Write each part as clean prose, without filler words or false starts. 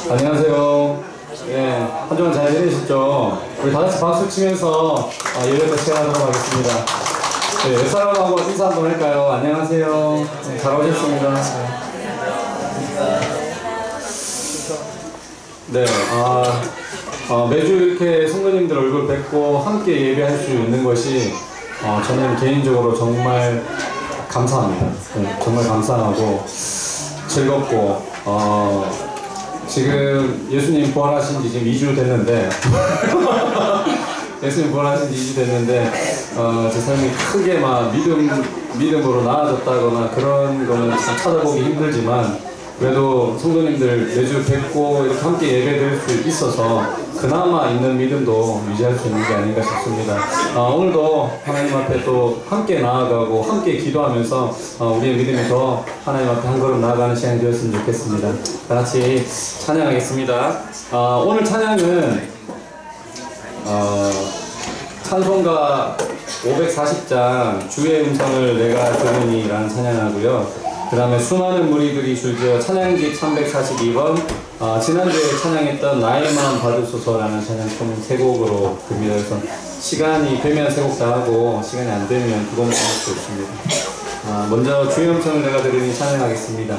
안녕하세요. 네, 한 주간 잘 지내셨죠? 우리 다 같이 박수 치면서 예배를 시작하도록 하겠습니다. 네, 옆 사람하고 인사 한번 할까요? 안녕하세요. 네, 잘 오셨습니다. 네, 매주 이렇게 성도님들 얼굴 뵙고 함께 예배할 수 있는 것이 저는 개인적으로 정말 감사합니다. 네, 정말 감사하고 즐겁고 지금 예수님 부활하신 지 지금 2주 됐는데 예수님 부활하신 지 2주 됐는데 제 삶이 크게 막 믿음으로 나아졌다거나 그런 거는 참 찾아보기 힘들지만 그래도 성도님들 매주 뵙고 이렇게 함께 예배드릴 수 있어서 그나마 있는 믿음도 유지할 수 있는 게 아닌가 싶습니다. 오늘도 하나님 앞에 또 함께 나아가고 함께 기도하면서 우리의 믿음이 더 하나님 앞에 한 걸음 나아가는 시간이 되었으면 좋겠습니다. 다 같이 찬양하겠습니다. 오늘 찬양은 찬송가 540장 주의 음성을 내가 들으니 라는 찬양하고요. 그 다음에 수많은 무리들이 줄지어 찬양집 342번 지난주에 찬양했던 나의 마음 받으소서라는 찬양 총 3곡으로 듭니다. 그래서 시간이 되면 3곡 다 하고 시간이 안 되면 2곡만 할 수 있습니다. 먼저 주의 음성을 내가 들으니 찬양하겠습니다.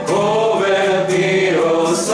고백 비로소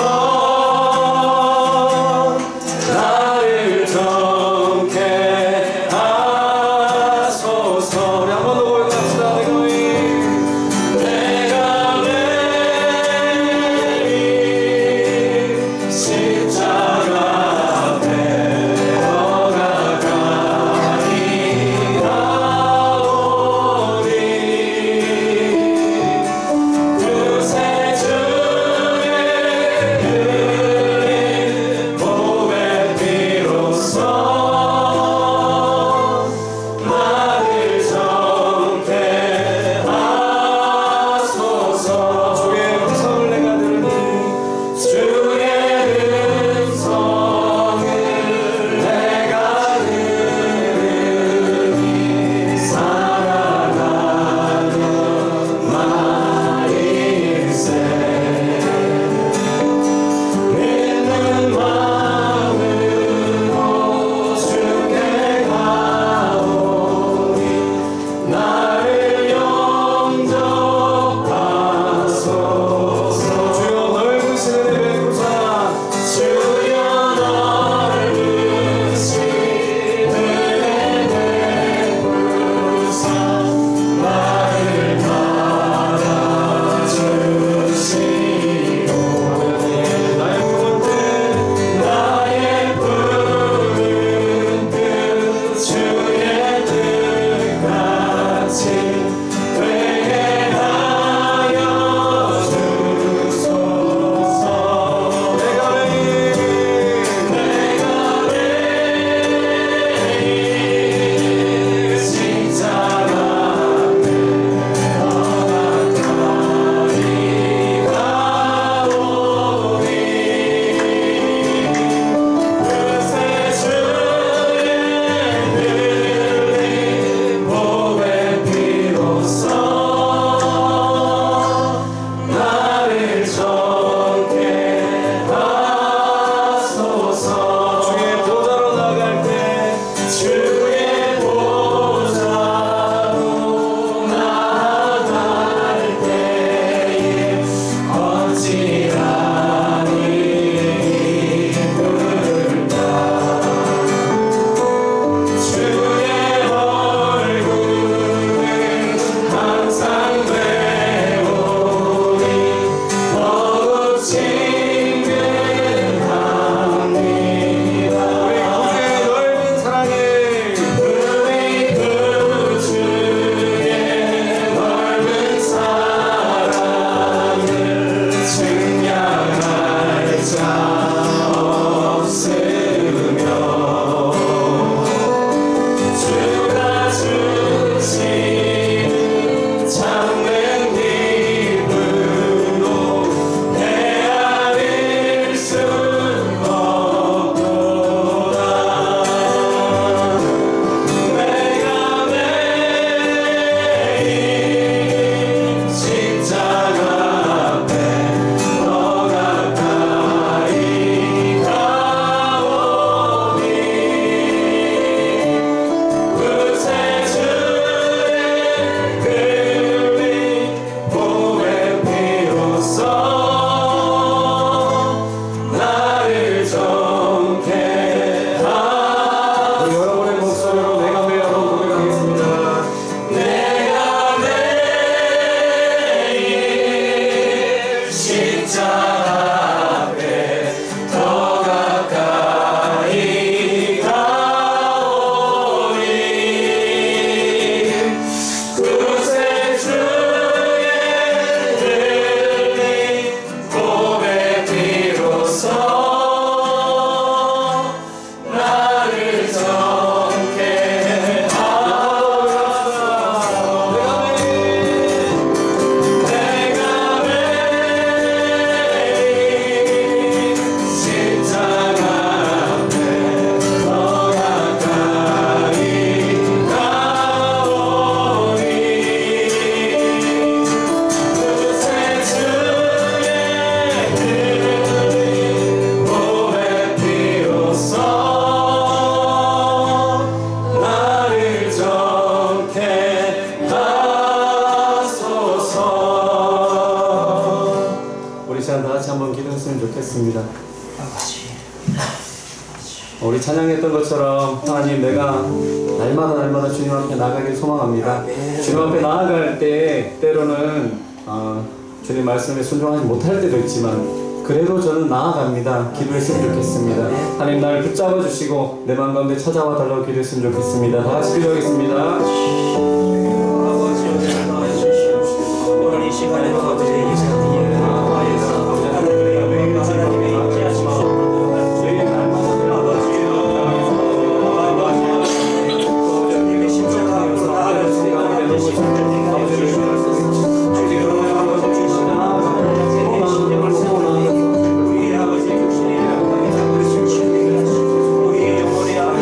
우리 찬양했던 것처럼 하나님 내가 날마다 주님 앞에 나아가길 소망합니다. 주님 앞에 나아갈 때 때로는 주님 말씀에 순종하지 못할 때도 있지만 그래도 저는 나아갑니다. 기도했으면 좋겠습니다. 하나님 날 붙잡아 주시고 내 마음 가운데 찾아와 달라고 기도했으면 좋겠습니다. 다 같이 기도하겠습니다. 아버지 오늘 이 시간에 아버지의 이스라엘의 하나님의 임재하시고 주님의 십자가에서 나아가는 우리 아버지 육신의 우리의 영혼의 아버지요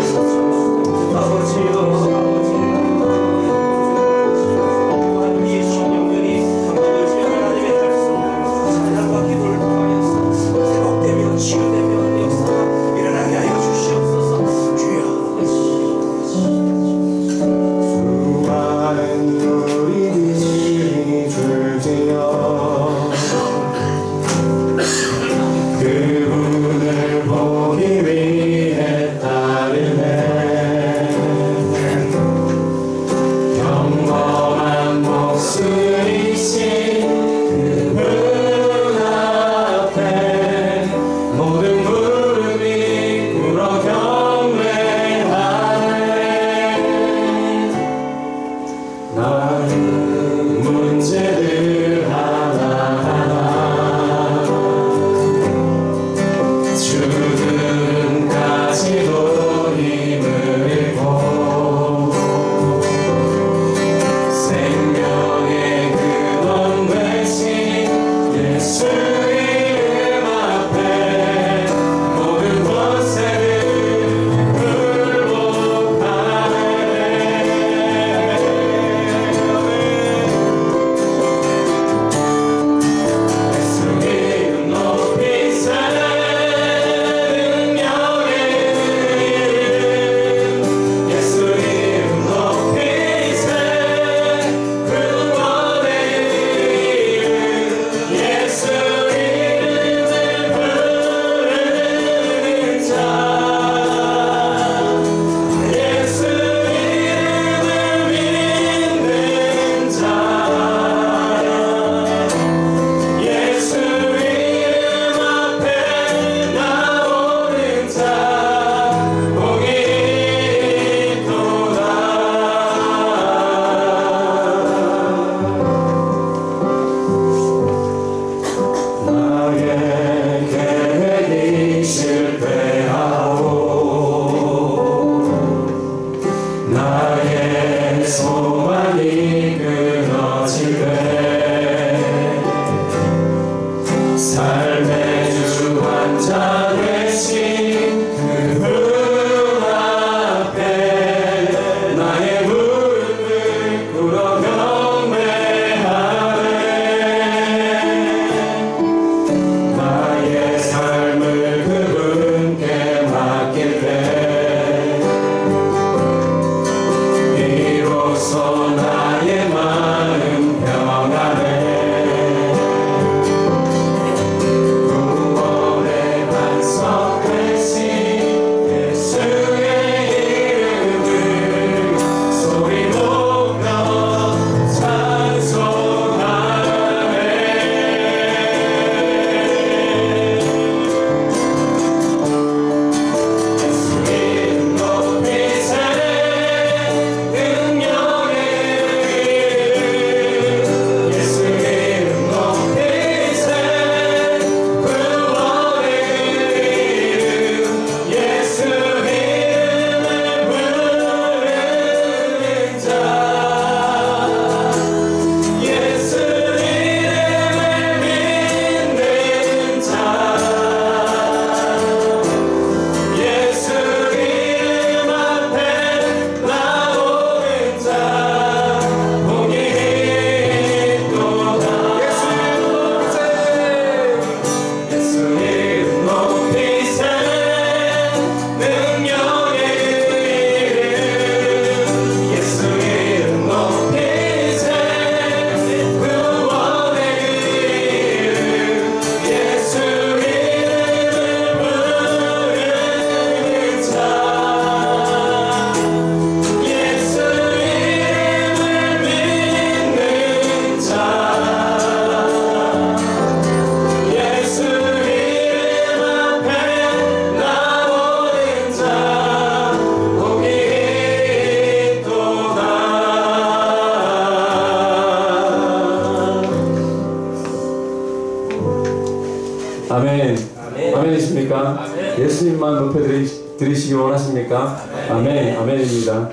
드리시기 원하십니까? 아멘. 아멘입니다.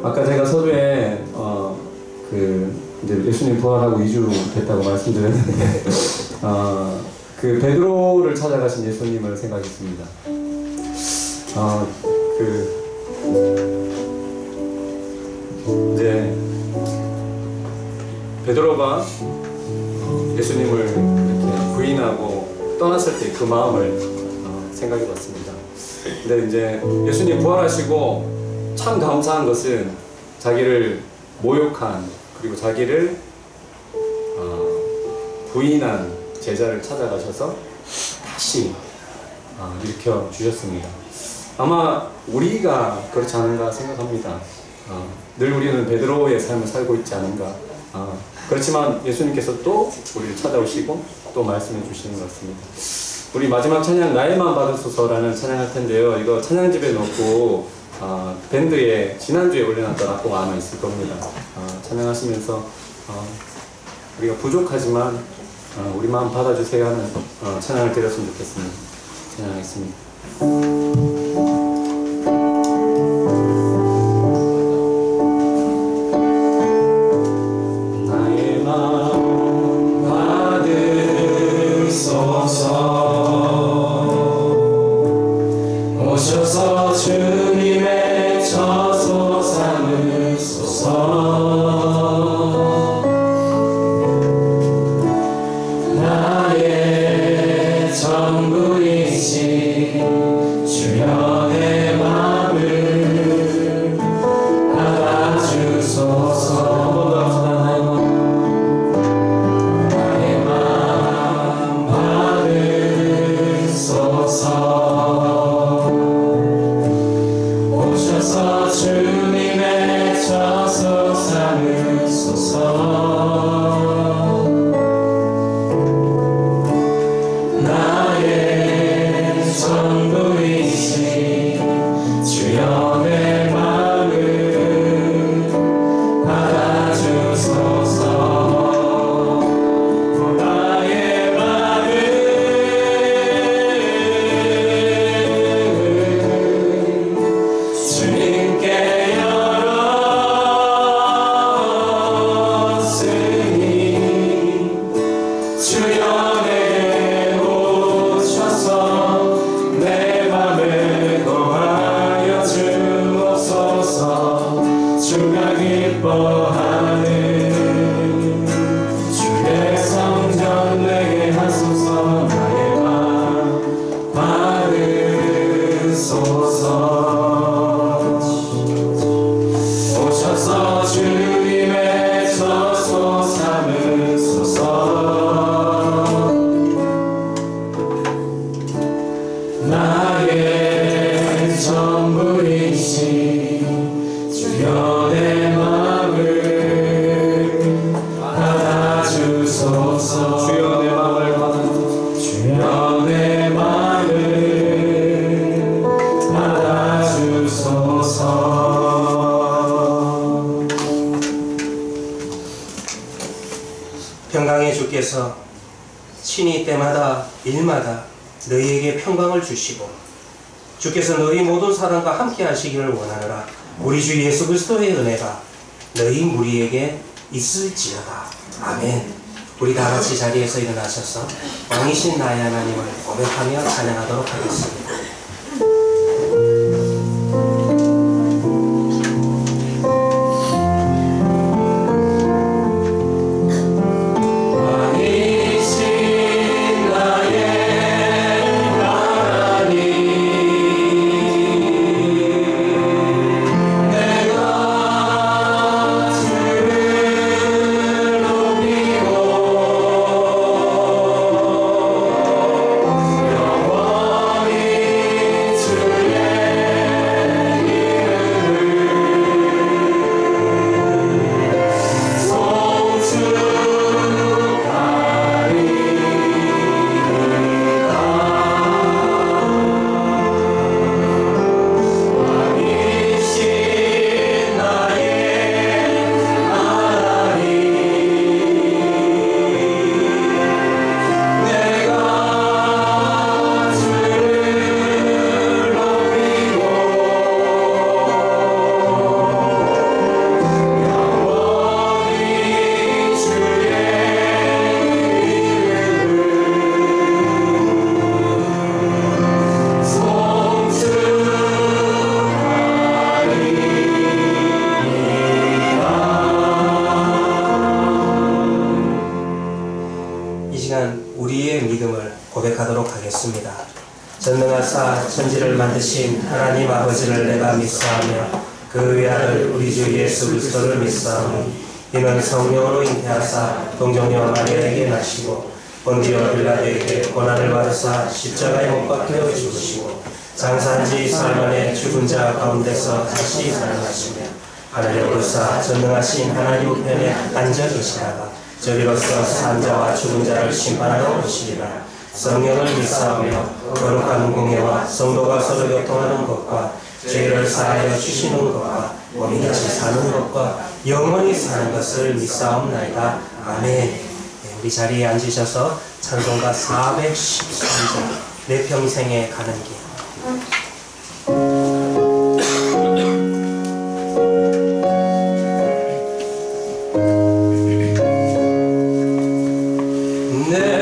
아까 제가 서두에 이제 예수님 부활하고 2주 됐다고 말씀드렸는데 그 베드로를 찾아가신 예수님을 생각했습니다. 이제 베드로가 예수님을 이렇게 부인하고 떠났을 때 그 마음을 생각해봤습니다. 근데 이제 예수님 부활하시고 참 감사한 것은 자기를 모욕한 그리고 자기를 부인한 제자를 찾아가셔서 다시 일으켜 주셨습니다. 아마 우리가 그렇지 않은가 생각합니다. 늘 우리는 베드로의 삶을 살고 있지 않은가. 그렇지만 예수님께서 또 우리를 찾아오시고 또 말씀해 주시는 것 같습니다. 우리 마지막 찬양 나의만 받으소서라는 찬양할 텐데요. 이거 찬양집에 넣고 밴드에 지난주에 올려놨던 악보가 아마 있을 겁니다. 찬양하시면서 우리가 부족하지만 우리 마음 받아주세요 하면서 찬양을 드렸으면 좋겠습니다. 찬양하겠습니다. 나의 마음 받으소서 오셔서 주님의 처소 삼으소서 나의 전부이신 주여 내 맘을 받아주소서 나의 맘 받으소서 오셔서 주님의 처소 삼으소서 나의 전부이신 주여 내 마음을 받아주소서 나의 마음을 주님께 열었으니 주여 내게 오셔서 내 맘에 거하여 주옵소서 주가 기뻐하는 주의 성전 내게 하소서 나의 맘 받으소서 오셔서 주님의 처소 삼으소서 나의 전부이신 주여 내 마음을 받아주소서 주여 내 마음을 받아주소서 주여 내 마음을 받아주소서 평강의 주께서 친히 때마다 일마다 너희에게 평강을 주시고 주께서 너희 모든 사람과 함께 하시기를 원하노라. 우리 주 예수 그리스도의 은혜가 너희 무리에게 있을지어다. 아멘. 우리 다 같이 자리에서 일어나셔서 왕이신 나의 하나님을 고백하며 찬양하도록 하겠습니다. 영원히 기도하도록 하겠습니다. 전능하사 천지를 만드신 하나님 아버지를 내가 믿사하며 그 외아들 우리 주 예수 그리스도를 믿사하며 이는 성령으로 잉태하사 동정녀 마리아에게 나시고 본디오 빌라도에게 고난을 받으사 십자가에 못 박혀 죽으시고 장사한 지 사흘 만에 죽은 자 가운데서 다시 살아나시며 하늘에 오르사 전능하신 하나님 우편에 앉아 계시다가 저리로서 산 자와 죽은 자를 심판하러 오시리라. 성령을 믿사하며 거룩한 공예와 성도가 서로 교통하는 것과 죄를 사하여 주시는 것과 몸이 다시 사는 것과 영원히 사는 것을 믿사옵나이다. 아멘. 네, 우리 자리에 앉으셔서 찬송가 413장 내 평생에 가는 길. 늘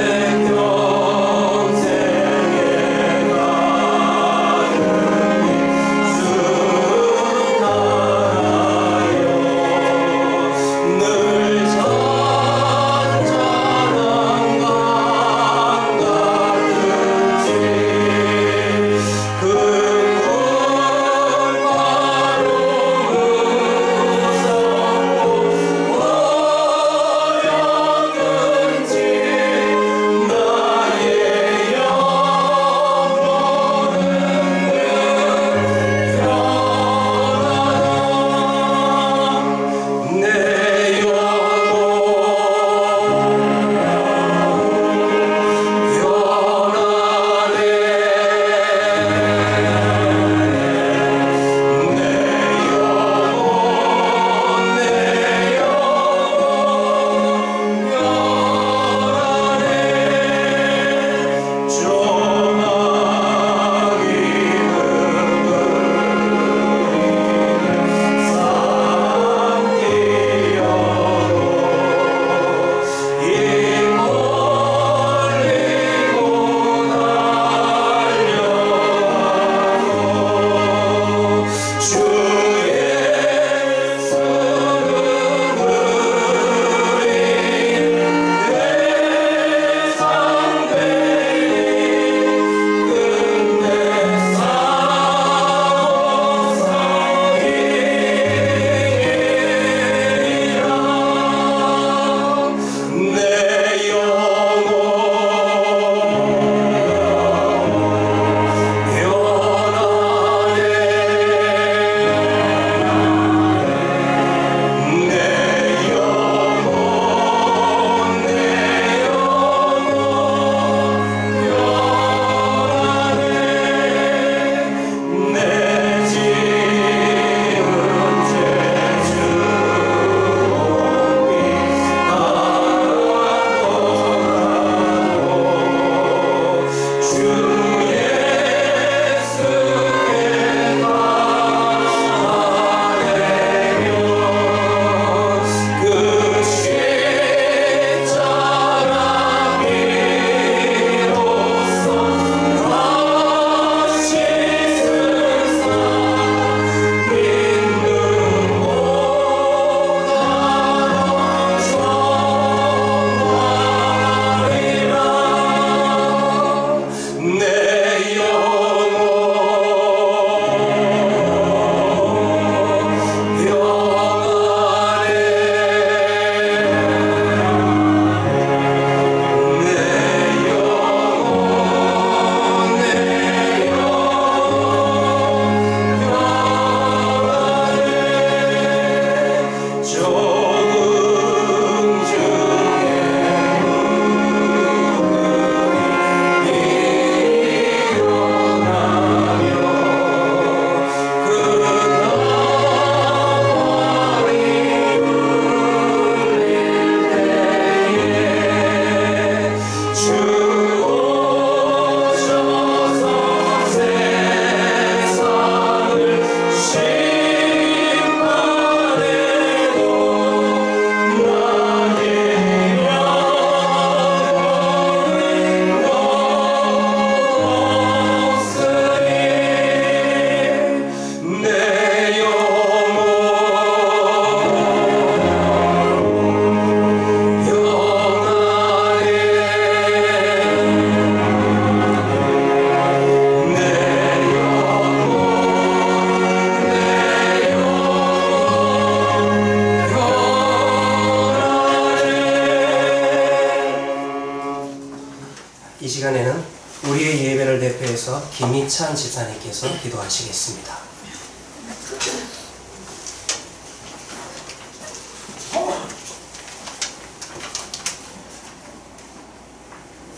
김희찬 집사님께서 기도하시겠습니다.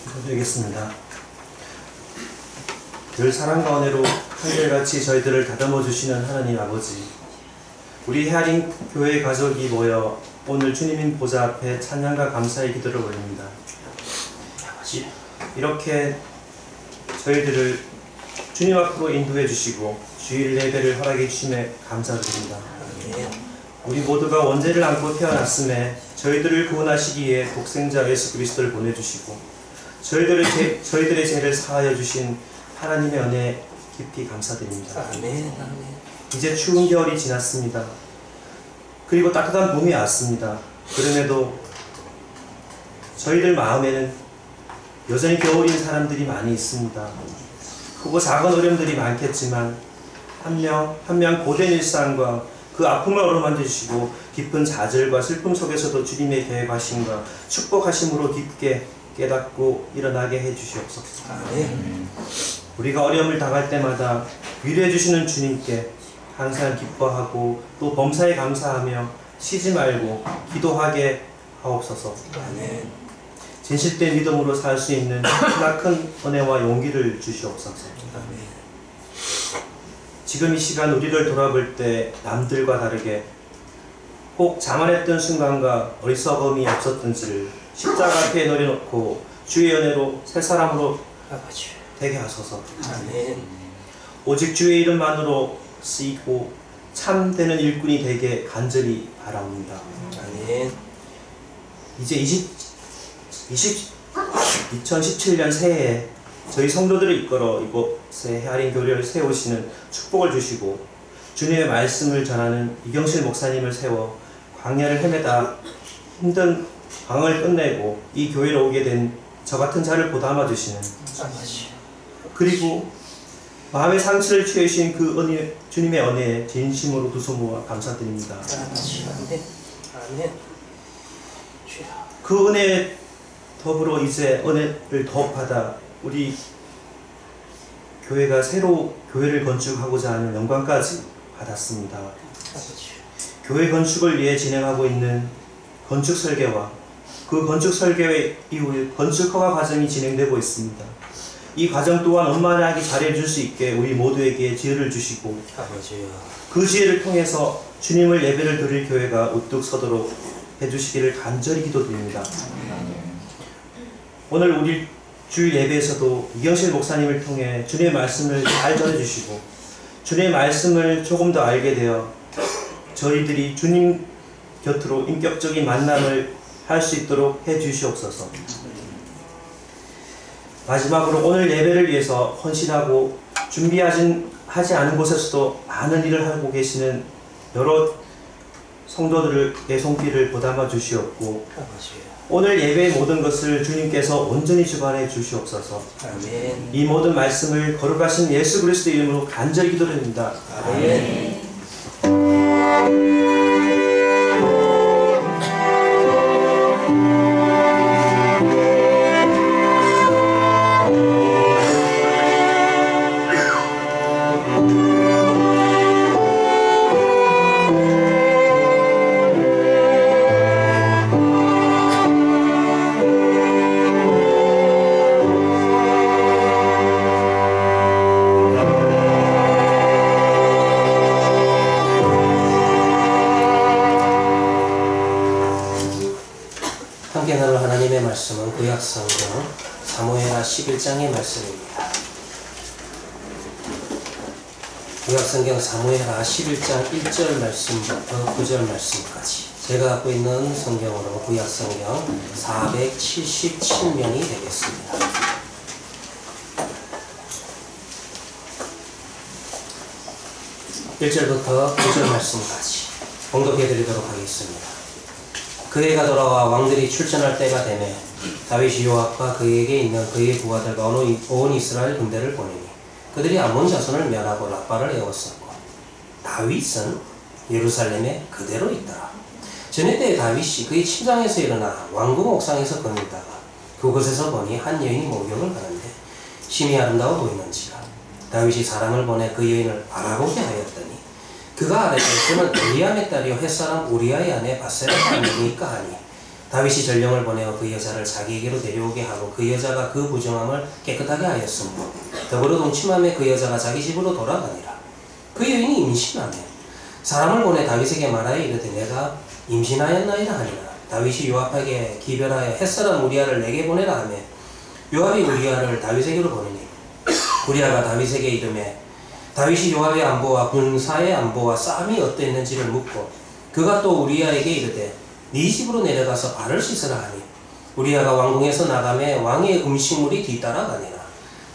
기도드리겠습니다. 늘 사랑과 은혜로 한결같이 저희들을 다듬어 주시는 하나님 아버지, 우리 헤아린 교회 가족이 모여 오늘 주님인 보좌 앞에 찬양과 감사의 기도를 올립니다. 이렇게 저희들을 주님 앞으로 인도해 주시고 주일 예배를 허락해 주심에 감사드립니다. 우리 모두가 원죄를 안고 태어났음에 저희들을 구원하시기 위해 독생자 예수 그리스도를 보내주시고 저희들의 죄를 사하여 주신 하나님의 은혜 깊이 감사드립니다. 이제 추운 겨울이 지났습니다. 그리고 따뜻한 봄이 왔습니다. 그럼에도 저희들 마음에는 여전히 겨울인 사람들이 많이 있습니다. 크고 작은 어려움들이 많겠지만 한 명 고된 일상과 그 아픔을 어루만져 주시고 깊은 좌절과 슬픔 속에서도 주님의 계획하심과 축복하심으로 깊게 깨닫고 일어나게 해주시옵소서. 우리가 어려움을 당할 때마다 위로해 주시는 주님께 항상 기뻐하고 또 범사에 감사하며 쉬지 말고 기도하게 하옵소서. 진실된 믿음으로 살 수 있는 크나큰 은혜와 용기를 주시옵소서. 지금 이 시간 우리를 돌아볼 때 남들과 다르게 혹 자만했던 순간과 어리석음이 없었던지를 십자가 앞에 내려놓고 주의 은혜로 새 사람으로 되게 하소서. 오직 주의 이름만으로 쓰이고 참되는 일꾼이 되게 간절히 바라옵니다. 이제 2017년 새해에 저희 성도들을 이끌어 이곳에 헤아린 교회를 세우시는 축복을 주시고 주님의 말씀을 전하는 이경실 목사님을 세워 광야를 헤매다 힘든 방을 끝내고 이 교회로 오게 된 저 같은 자를 보담아 주시는, 그리고 마음의 상처를 취해주신 그 은혜, 주님의 은혜에 진심으로 두 손 모아 감사드립니다. 그 은혜에 더불어 이제 은혜를 더 받아 우리 교회가 새로 교회를 건축하고자 하는 영광까지 받았습니다. 교회 건축을 위해 진행하고 있는 건축 설계와 그 건축 설계 이후에 건축 허가 과정이 진행되고 있습니다. 이 과정 또한 원만하게 잘해줄 수 있게 우리 모두에게 지혜를 주시고 그 지혜를 통해서 주님을 예배를 드릴 교회가 우뚝 서도록 해주시기를 간절히 기도드립니다. 오늘 우리 주일 예배에서도 이경실 목사님을 통해 주님의 말씀을 잘 전해주시고 주님의 말씀을 조금 더 알게 되어 저희들이 주님 곁으로 인격적인 만남을 할 수 있도록 해주시옵소서. 마지막으로 오늘 예배를 위해서 헌신하고 준비하지 않은 곳에서도 많은 일을 하고 계시는 여러 성도들의 손길을 보담아 주시옵고 오늘 예배의 모든 것을 주님께서 온전히 주관해 주시옵소서. 이 모든 말씀을 거룩하신 예수 그리스도 이름으로 간절히 기도드립니다. 아멘. 함께 나눌 하나님의 말씀은 구약성경 사무엘하 11장의 말씀입니다. 구약성경 사무엘하 11장 1절 말씀부터 9절 말씀까지 제가 갖고 있는 성경으로 구약성경 477면이 되겠습니다. 1절부터 9절 말씀까지 봉독해 드리도록 하겠습니다. 그 해가 돌아와 왕들이 출전할 때가 되매 다윗이 요압과 그에게 있는 그의 부하들과 온 이스라엘 군대를 보내니 그들이 암몬 자손을 멸하고 랍바를 에웠었고 다윗은 예루살렘에 그대로 있더라. 전에 때에 다윗이 그의 침상에서 일어나 왕궁 옥상에서 거닐다가 그곳에서 보니 한 여인이 목욕을 하는데 심히 아름다워 보이는지라 다윗이 사람을 보내 그 여인을 알아보게 하였더니 그가 아뢰되 그는 엘리암의 딸이요 햇사람 우리아의 아내 바세바가 아니니까 하니 다윗이 전령을 보내어 그 여자를 자기에게로 데려오게 하고 그 여자가 그 부정함을 깨끗하게 하였으므로 더불어 동침함에 그 여자가 자기 집으로 돌아가니라. 그 여인이 임신하며 사람을 보내 다윗에게 말하여 이르되 내가 임신하였나이다 하니라. 다윗이 요압에게 기별하여 햇사람 우리아를 내게 보내라 하며 요압이 우리아를 다윗에게로 보내니 우리아가 다윗에게 이르매 다윗이 요압의 안보와 군사의 안보와 싸움이 어땠는지를 묻고 그가 또 우리아에게 이르되 네 집으로 내려가서 발을 씻으라 하니 우리아가 왕궁에서 나가매 왕의 음식물이 뒤따라가니라.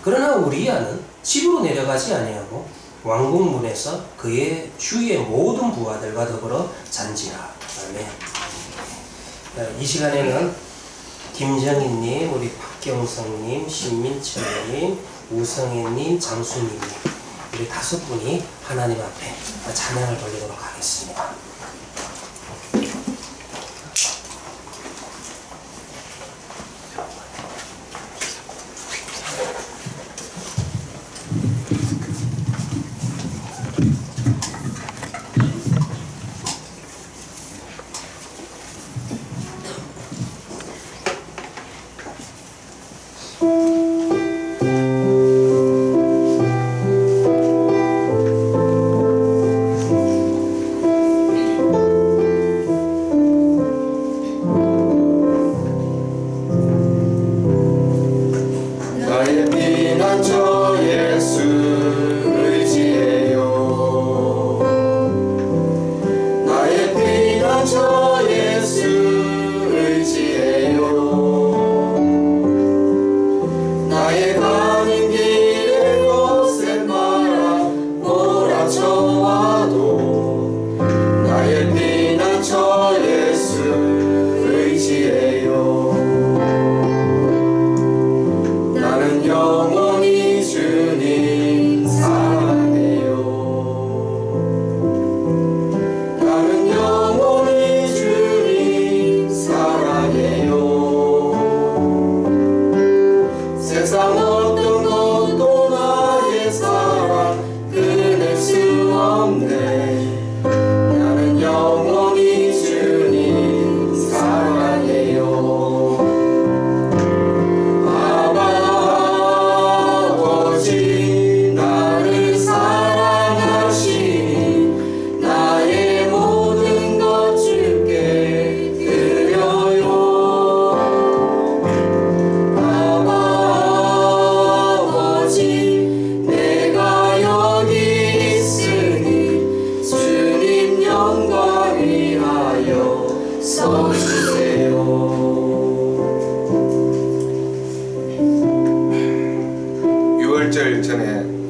그러나 우리아는 집으로 내려가지 아니하고 왕궁 문에서 그의 주위의 모든 부하들과 더불어 잔지라. 아멘. 이 시간에는 김정희님, 우리 박경성님, 신민철님, 우성애님, 장수님님 우리 5분이 하나님 앞에 찬양을 돌리도록 하겠습니다.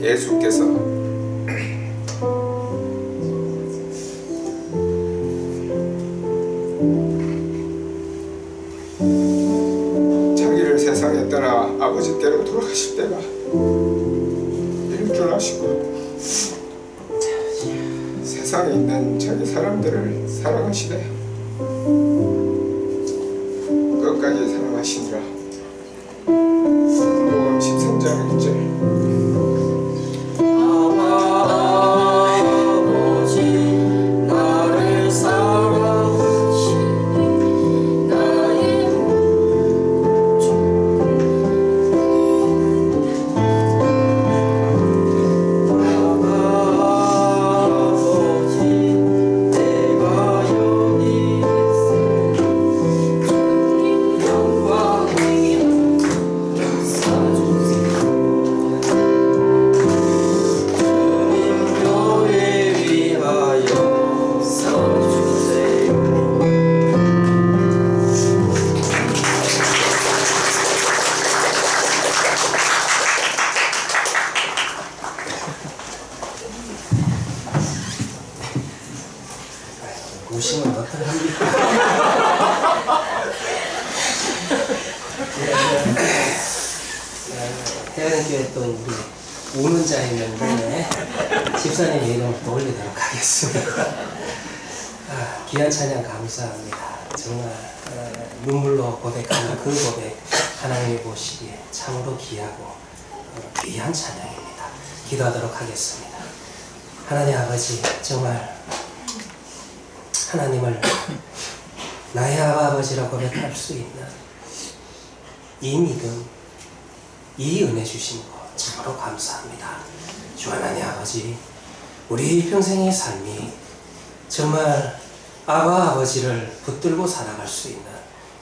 예수께서 자기를 세상에 떠나 아버지께로 돌아가실 때가 이를 줄 아시고 세상에 있는 자기 사람들을 사랑하시되 끝까지 사랑하시니라. 누가복음 13장 1절 오시면 어떡합니까? 대한교회 또 우리 우는 자 있는데 집사님 이름 올리도록 하겠습니다. 귀한 찬양 감사합니다. 정말 눈물로 고백하는 그 고백 하나님이 보시기에 참으로 귀하고 귀한 찬양입니다. 기도하도록 하겠습니다. 하나님 아버지, 정말 하나님을 나의 아버지라고 고백할 수 있는 이 믿음, 이 은혜 주신 것 참으로 감사합니다. 주 하나님 아버지, 우리 평생의 삶이 정말 아버지를 붙들고 살아갈 수 있는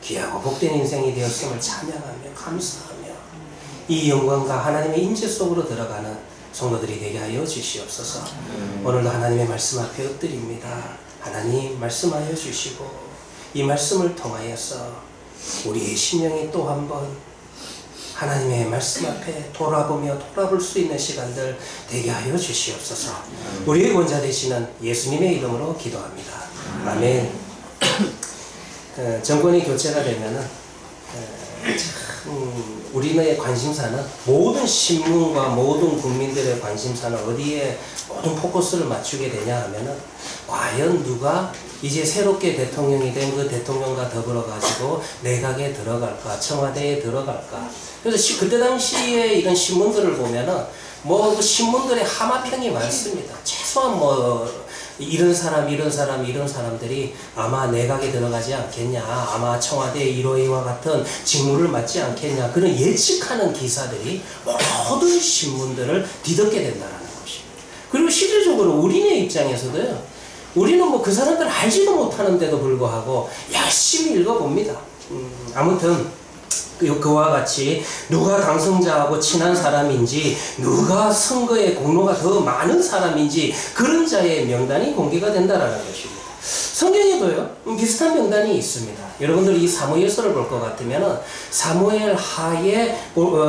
귀하고 복된 인생이 되었음을 찬양하며 감사하며 이 영광과 하나님의 임재 속으로 들어가는 성도들이 되게 하여 주시옵소서. 오늘도 하나님의 말씀 앞에 엎드립니다. 하나님 말씀하여 주시고 이 말씀을 통하여서 우리의 심령이 또 한 번 하나님의 말씀 앞에 돌아보며 돌아볼 수 있는 시간들 되게 하여 주시옵소서. 우리의 권자 되시는 예수님의 이름으로 기도합니다. 아멘. 정권이 교체가 되면은 우리의 관심사는 모든 신문과 모든 국민들의 관심사는 어디에 모든 포커스를 맞추게 되냐 하면은 과연 누가 이제 새롭게 대통령이 된 그 대통령과 더불어 가지고 내각에 들어갈까, 청와대에 들어갈까. 그래서 그때 당시에 이런 신문들을 보면은 뭐 그 신문들의 하마평이 많습니다. 최소한 뭐 이런 사람들이 아마 내각에 들어가지 않겠냐, 아마 청와대 1호위와 같은 직무를 맡지 않겠냐, 그런 예측하는 기사들이 모든 신문들을 뒤덮게 된다는 것입니다. 그리고 실질적으로 우리네 입장에서도요, 우리는 뭐 그 사람들 알지도 못하는데도 불구하고 열심히 읽어봅니다. 아무튼 그와 같이 누가 당선자하고 친한 사람인지, 누가 선거에 공로가 더 많은 사람인지 그런 자의 명단이 공개가 된다는 것입니다. 성경에도요 비슷한 명단이 있습니다. 여러분들이 이 사무엘서를 볼 것 같으면 사무엘 하에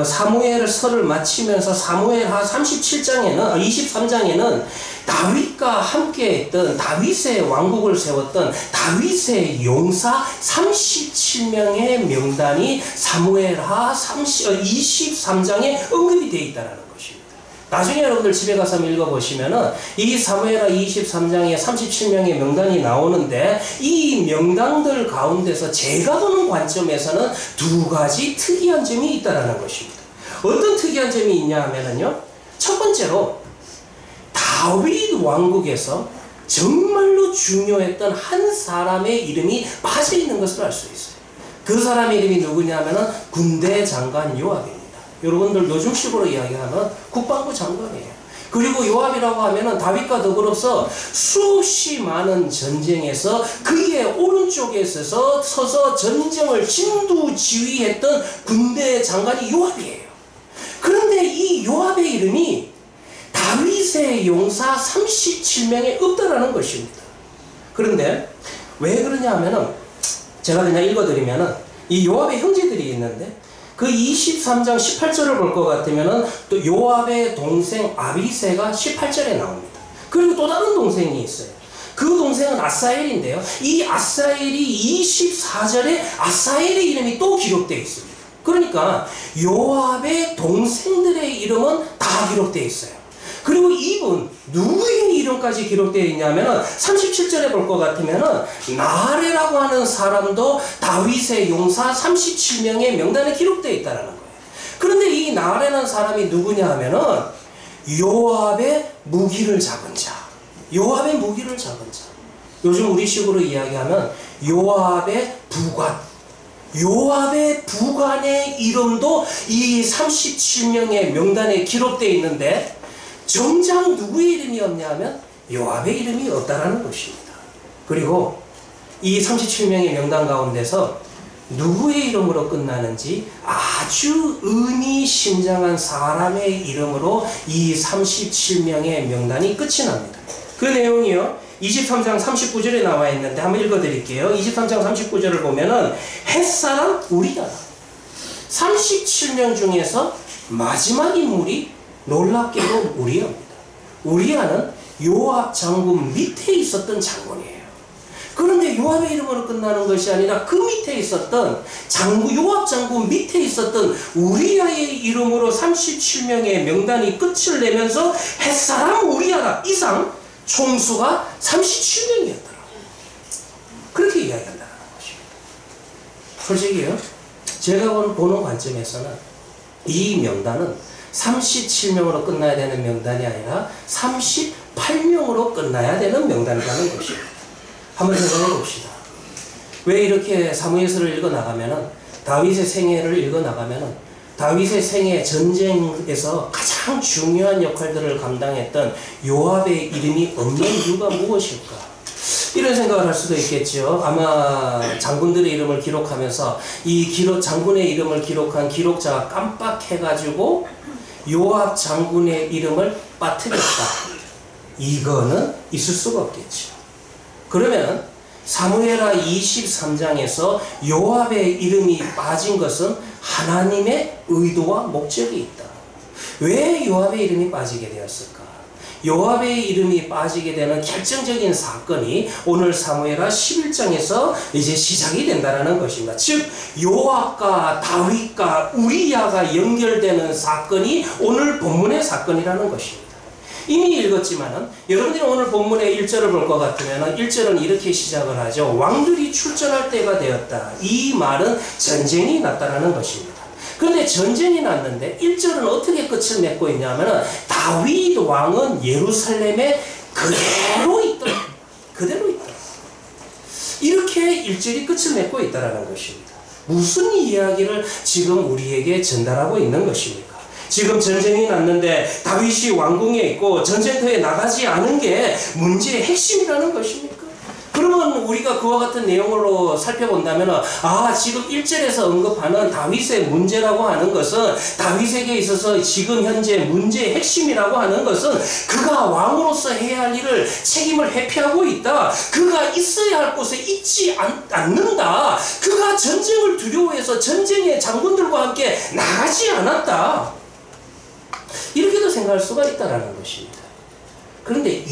사무엘서를 마치면서 사무엘하 23장에는 다윗과 함께했던, 다윗의 왕국을 세웠던 다윗의 용사 37명의 명단이 사무엘하 23장에 언급이 되어 있다는 것입니다. 나중에 여러분들 집에 가서 읽어보시면은 이 사무엘하 23장에 37명의 명단이 나오는데 이 명단들 가운데서 제가 보는 관점에서는 두 가지 특이한 점이 있다는 것입니다. 어떤 특이한 점이 있냐 하면은요, 첫 번째로 다윗 왕국에서 정말로 중요했던 한 사람의 이름이 빠져 있는 것을 알 수 있어요. 그 사람의 이름이 누구냐 하면은 군대 장관 요압입니다. 여러분들 요즘식으로 이야기하면 국방부 장관이에요. 그리고 요압이라고 하면은 다윗과 더불어서 수없이 많은 전쟁에서 그의 오른쪽에 서서 전쟁을 진두지휘했던 군대 장관이 요압이에요. 그런데 이 요압의 이름이 다윗의 용사 37명에 없다라는 것입니다. 그런데 왜 그러냐 하면은 제가 그냥 읽어드리면은 이 요압의 형제들이 있는데 그 23장 18절을 볼 것 같으면은 또 요압의 동생 아비새가 18절에 나옵니다. 그리고 또 다른 동생이 있어요. 그 동생은 아사엘인데요. 이 아사엘이 24절에 아사엘의 이름이 또 기록되어 있습니다. 그러니까 요압의 동생들의 이름은 다 기록되어 있어요. 그리고 이분 누구의 이름까지 기록되어 있냐면은 37절에 볼 것 같으면은 나레라고 하는 사람도 다윗의 용사 37명의 명단에 기록되어 있다는 거예요. 그런데 이 나레라는 사람이 누구냐 하면은 요압의 무기를 잡은 자. 요압의 무기를 잡은 자. 요즘 우리식으로 이야기하면 요압의 부관. 요압의 부관의 이름도 이 37명의 명단에 기록되어 있는데 정작 누구의 이름이 없냐면 요압의 이름이 없다라는 것입니다. 그리고 이 37명의 명단 가운데서 누구의 이름으로 끝나는지 아주 의미심장한 사람의 이름으로 이 37명의 명단이 끝이 납니다. 그 내용이요 23장 39절에 나와 있는데 한번 읽어드릴게요. 23장 39절을 보면은 햇사람 우리아라, 37명 중에서 마지막 인물이 놀랍게도 우리아입니다. 우리아는 요압 장군 밑에 있었던 장군이에요. 그런데 요압의 이름으로 끝나는 것이 아니라 그 밑에 있었던 요압 장군 밑에 있었던 우리아의 이름으로 37명의 명단이 끝을 내면서 햇사람 우리아라 이상 총수가 37명이었더라. 그렇게 이야기한다는 것입니다. 솔직히요, 제가 보는 관점에서는 이 명단은 37명으로 끝나야 되는 명단이 아니라 38명으로 끝나야 되는 명단이라는 것입니다. 한번 생각해 봅시다. 왜 이렇게 사무엘서를 읽어나가면은 다윗의 생애를 읽어나가면은 다윗의 생애 전쟁에서 가장 중요한 역할들을 감당했던 요압의 이름이 없는 이유가 무엇일까? 이런 생각을 할 수도 있겠죠. 아마 장군들의 이름을 기록하면서 장군의 이름을 기록한 기록자가 깜빡해가지고 요압 장군의 이름을 빠뜨렸다. 이거는 있을 수가 없겠죠. 그러면 사무엘하 23장에서 요압의 이름이 빠진 것은 하나님의 의도와 목적이 있다. 왜 요압의 이름이 빠지게 되었을까? 요압의 이름이 빠지게 되는 결정적인 사건이 오늘 사무엘하 11장에서 이제 시작이 된다는 것입니다. 즉 요압과 다윗과 우리야가 연결되는 사건이 오늘 본문의 사건이라는 것입니다. 이미 읽었지만은 여러분들이 오늘 본문의 1절을 볼 것 같으면 1절은 이렇게 시작을 하죠. 왕들이 출전할 때가 되었다. 이 말은 전쟁이 났다라는 것입니다. 그런데 전쟁이 났는데 1절은 어떻게 끝을 맺고 있냐면 다윗 왕은 예루살렘에 그대로 있다. 그대로 있다. 이렇게 1절이 끝을 맺고 있다는 것입니다. 무슨 이야기를 지금 우리에게 전달하고 있는 것입니까? 지금 전쟁이 났는데 다윗이 왕궁에 있고 전쟁터에 나가지 않은 게 문제의 핵심이라는 것입니까? 그러면 우리가 그와 같은 내용으로 살펴본다면 지금 1절에서 언급하는 다윗의 문제라고 하는 것은 다윗에게 있어서 지금 현재 문제의 핵심이라고 하는 것은 그가 왕으로서 해야 할 일을 책임을 회피하고 있다. 그가 있어야 할 곳에 있지 않는다. 그가 전쟁을 두려워해서 전쟁의 장군들과 함께 나가지 않았다. 이렇게도 생각할 수가 있다는 것입니다. 그런데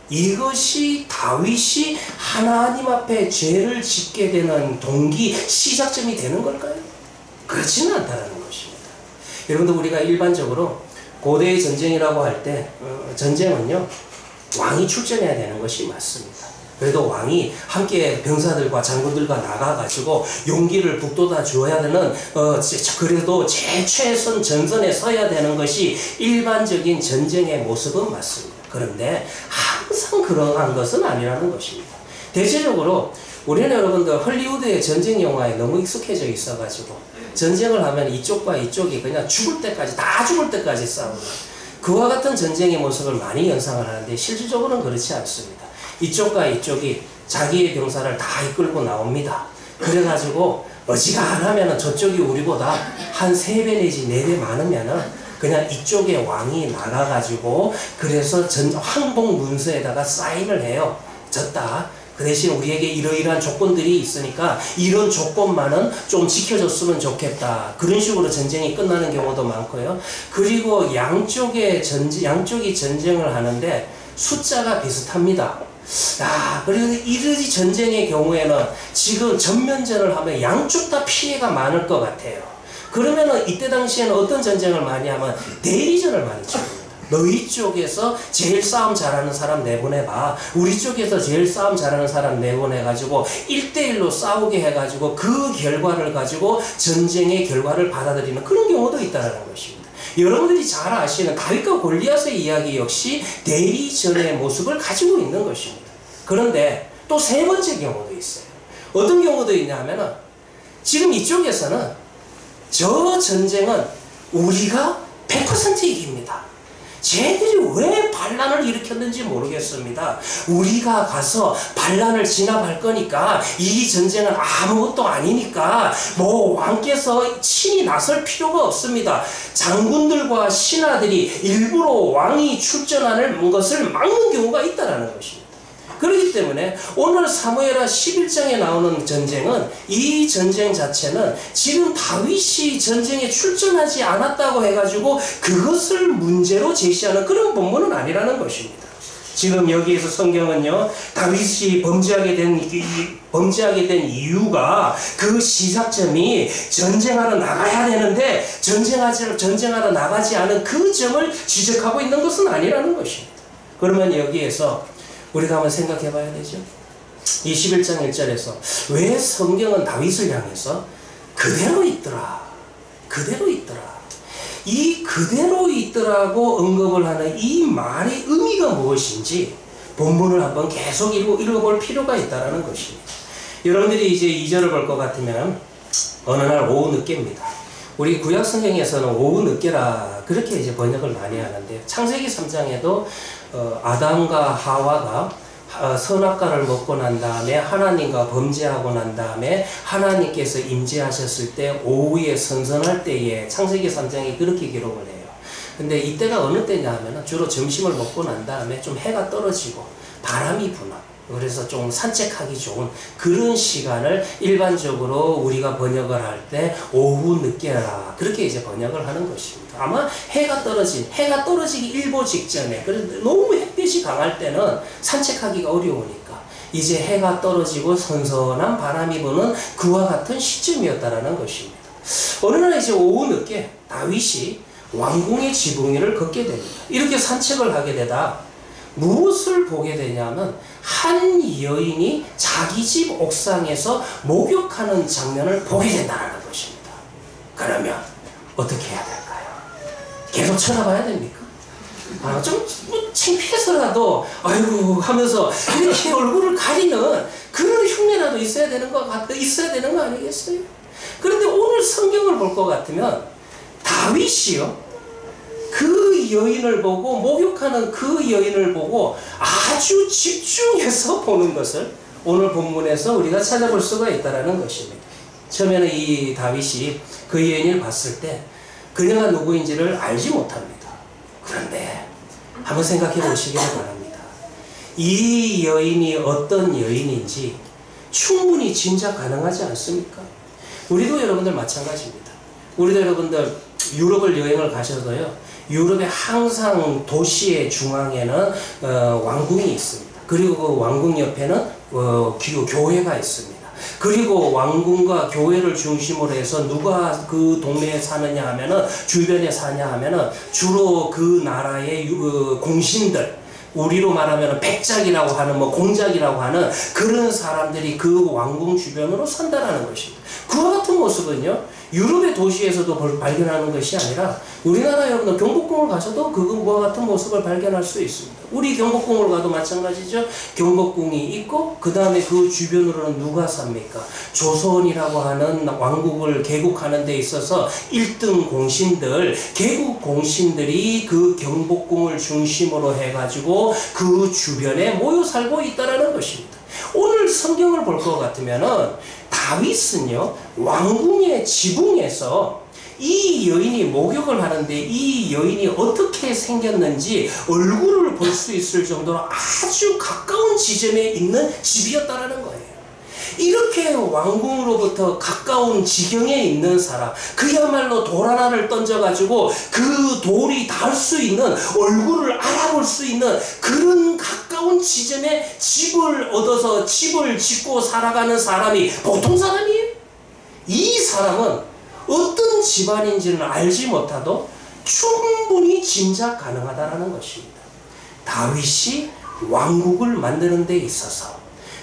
이것이 다윗이 하나님 앞에 죄를 짓게 되는 동기, 시작점이 되는 걸까요? 그렇지는 않다는 것입니다. 여러분들 우리가 일반적으로 고대의 전쟁이라고 할 때 전쟁은요 왕이 출전해야 되는 것이 맞습니다. 그래도 왕이 함께 병사들과 장군들과 나가가지고 용기를 북돋아 주어야 되는 그래도 최선 전선에 서야 되는 것이 일반적인 전쟁의 모습은 맞습니다. 그런데 항상 그러한 것은 아니라는 것입니다. 대체적으로 우리는 여러분들 헐리우드의 전쟁 영화에 너무 익숙해져 있어가지고 전쟁을 하면 이쪽과 이쪽이 그냥 죽을 때까지 싸우는 그와 같은 전쟁의 모습을 많이 연상을 하는데 실질적으로는 그렇지 않습니다. 이쪽과 이쪽이 자기의 병사를 다 이끌고 나옵니다. 그래가지고 어지간하면 저쪽이 우리보다 한 3배 내지 4배 많으면은 그냥 이쪽에 왕이 나가가지고 그래서 항복 문서에다가 사인을 해요. 졌다. 그 대신 우리에게 이러이러한 조건들이 있으니까 이런 조건만은 좀 지켜줬으면 좋겠다. 그런 식으로 전쟁이 끝나는 경우도 많고요. 그리고 양쪽이 전쟁을 하는데 숫자가 비슷합니다. 그리고 이러지 전쟁의 경우에는 지금 전면전을 하면 양쪽 다 피해가 많을 것 같아요. 그러면은 이때 당시에는 어떤 전쟁을 많이 하면 대리전을 많이 칩니다. 너희 쪽에서 제일 싸움 잘하는 사람 내보내봐. 우리 쪽에서 제일 싸움 잘하는 사람 내보내가지고 1대1로 싸우게 해가지고 그 결과를 가지고 전쟁의 결과를 받아들이는 그런 경우도 있다는 것입니다. 여러분들이 잘 아시는 다윗과 골리앗의 이야기 역시 대리전의 모습을 가지고 있는 것입니다. 그런데 또 3번째 경우도 있어요. 어떤 경우도 있냐면은 지금 이쪽에서는 저 전쟁은 우리가 100% 이깁니다. 쟤들이 왜 반란을 일으켰는지 모르겠습니다. 우리가 가서 반란을 진압할 거니까 이 전쟁은 아무것도 아니니까 왕께서 친히 나설 필요가 없습니다. 장군들과 신하들이 일부러 왕이 출전하는 것을 막는 경우가 있다는 것입니다. 그렇기 때문에 오늘 사무엘하 11장에 나오는 전쟁은 이 전쟁 자체는 지금 다윗이 전쟁에 출전하지 않았다고 해가지고 그것을 문제로 제시하는 그런 본문은 아니라는 것입니다. 지금 여기에서 성경은요 다윗이 범죄하게 된 이유가 그 시작점이 전쟁하러 나가야 되는데 전쟁하러 나가지 않은 그 점을 지적하고 있는 것은 아니라는 것입니다. 그러면 여기에서 우리가 한번 생각해 봐야 되죠. 이 11장 1절에서 왜 성경은 다윗을 향해서 그대로 있더라. 이 그대로 있더라고 언급을 하는 이 말의 의미가 무엇인지 본문을 한번 계속 읽어볼 필요가 있다는 것입니다. 여러분들이 이제 2절을 볼 것 같으면 어느 날 오후 늦게입니다. 우리 구약 성경에서는 오후 늦게라 그렇게 이제 번역을 많이 하는데요. 창세기 3장에도 아담과 하와가 선악과를 먹고 난 다음에 하나님과 범죄하고 난 다음에 하나님께서 임재하셨을 때 오후에 선선할 때에 창세기 3장이 그렇게 기록을 해요. 근데 이때가 어느 때냐 하면 주로 점심을 먹고 난 다음에 좀 해가 떨어지고 바람이 부나 그래서 좀 산책하기 좋은 그런 시간을 일반적으로 우리가 번역을 할 때 오후 늦게라 그렇게 이제 번역을 하는 것입니다. 아마 해가 떨어지기 일보 직전에 그래서 너무 햇빛이 강할 때는 산책하기가 어려우니까 이제 해가 떨어지고 선선한 바람이 부는 그와 같은 시점이었다라는 것입니다. 어느 날 이제 오후 늦게 다윗이 왕궁의 지붕 위를 걷게 됩니다. 이렇게 산책을 하게 되다 무엇을 보게 되냐면 한 여인이 자기 집 옥상에서 목욕하는 장면을 보게 된다는 것입니다. 그러면 어떻게 해야 될까요? 계속 쳐다봐야 됩니까? 좀 창피해서라도 아이고 하면서 이렇게 얼굴을 가리는 그런 흉내라도 있어야 되는 거 아니겠어요? 그런데 오늘 성경을 볼 것 같으면 다윗이요 그 여인을 보고 목욕하는 그 여인을 보고 아주 집중해서 보는 것을 오늘 본문에서 우리가 찾아볼 수가 있다는 것입니다. 처음에는 이 다윗이 그 여인을 봤을 때 그녀가 누구인지를 알지 못합니다. 그런데 한번 생각해 보시기를 바랍니다. 이 여인이 어떤 여인인지 충분히 짐작 가능하지 않습니까? 우리도 여러분들 마찬가지입니다. 우리도 여러분들 유럽을 여행을 가셔도요. 유럽의 항상 도시의 중앙에는 왕궁이 있습니다. 그리고 그 왕궁 옆에는 교회가 있습니다. 그리고 왕궁과 교회를 중심으로 해서 누가 그 동네에 사느냐 하면은 주변에 사냐 하면은 주로 그 나라의 공신들 우리로 말하면 백작이라고 하는 공작이라고 하는 그런 사람들이 그 왕궁 주변으로 산다라는 것입니다. 그와 같은 모습은요 유럽의 도시에서도 발견하는 것이 아니라 우리나라 여러분들 경복궁을 가셔도 그와 같은 모습을 발견할 수 있습니다. 우리 경복궁을 가도 마찬가지죠. 경복궁이 있고 그 다음에 그 주변으로는 누가 삽니까? 조선이라고 하는 왕국을 개국하는 데 있어서 1등 공신들 개국 공신들이 그 경복궁을 중심으로 해가지고 그 주변에 모여 살고 있다는 것입니다. 오늘 성경을 볼 것 같으면은 다윗은요 왕궁의 지붕에서 이 여인이 목욕을 하는데 이 여인이 어떻게 생겼는지 얼굴을 볼 수 있을 정도로 아주 가까운 지점에 있는 집이었다라는 거예요. 이렇게 왕궁으로부터 가까운 지경에 있는 사람 그야말로 돌 하나를 던져가지고 그 돌이 닿을 수 있는 얼굴을 알아볼 수 있는 그런 가까운 지점에 집을 얻어서 집을 짓고 살아가는 사람이 보통 사람이에요? 이 사람은 어떤 집안인지는 알지 못하도 충분히 짐작 가능하다는 것입니다. 다윗이 왕국을 만드는 데 있어서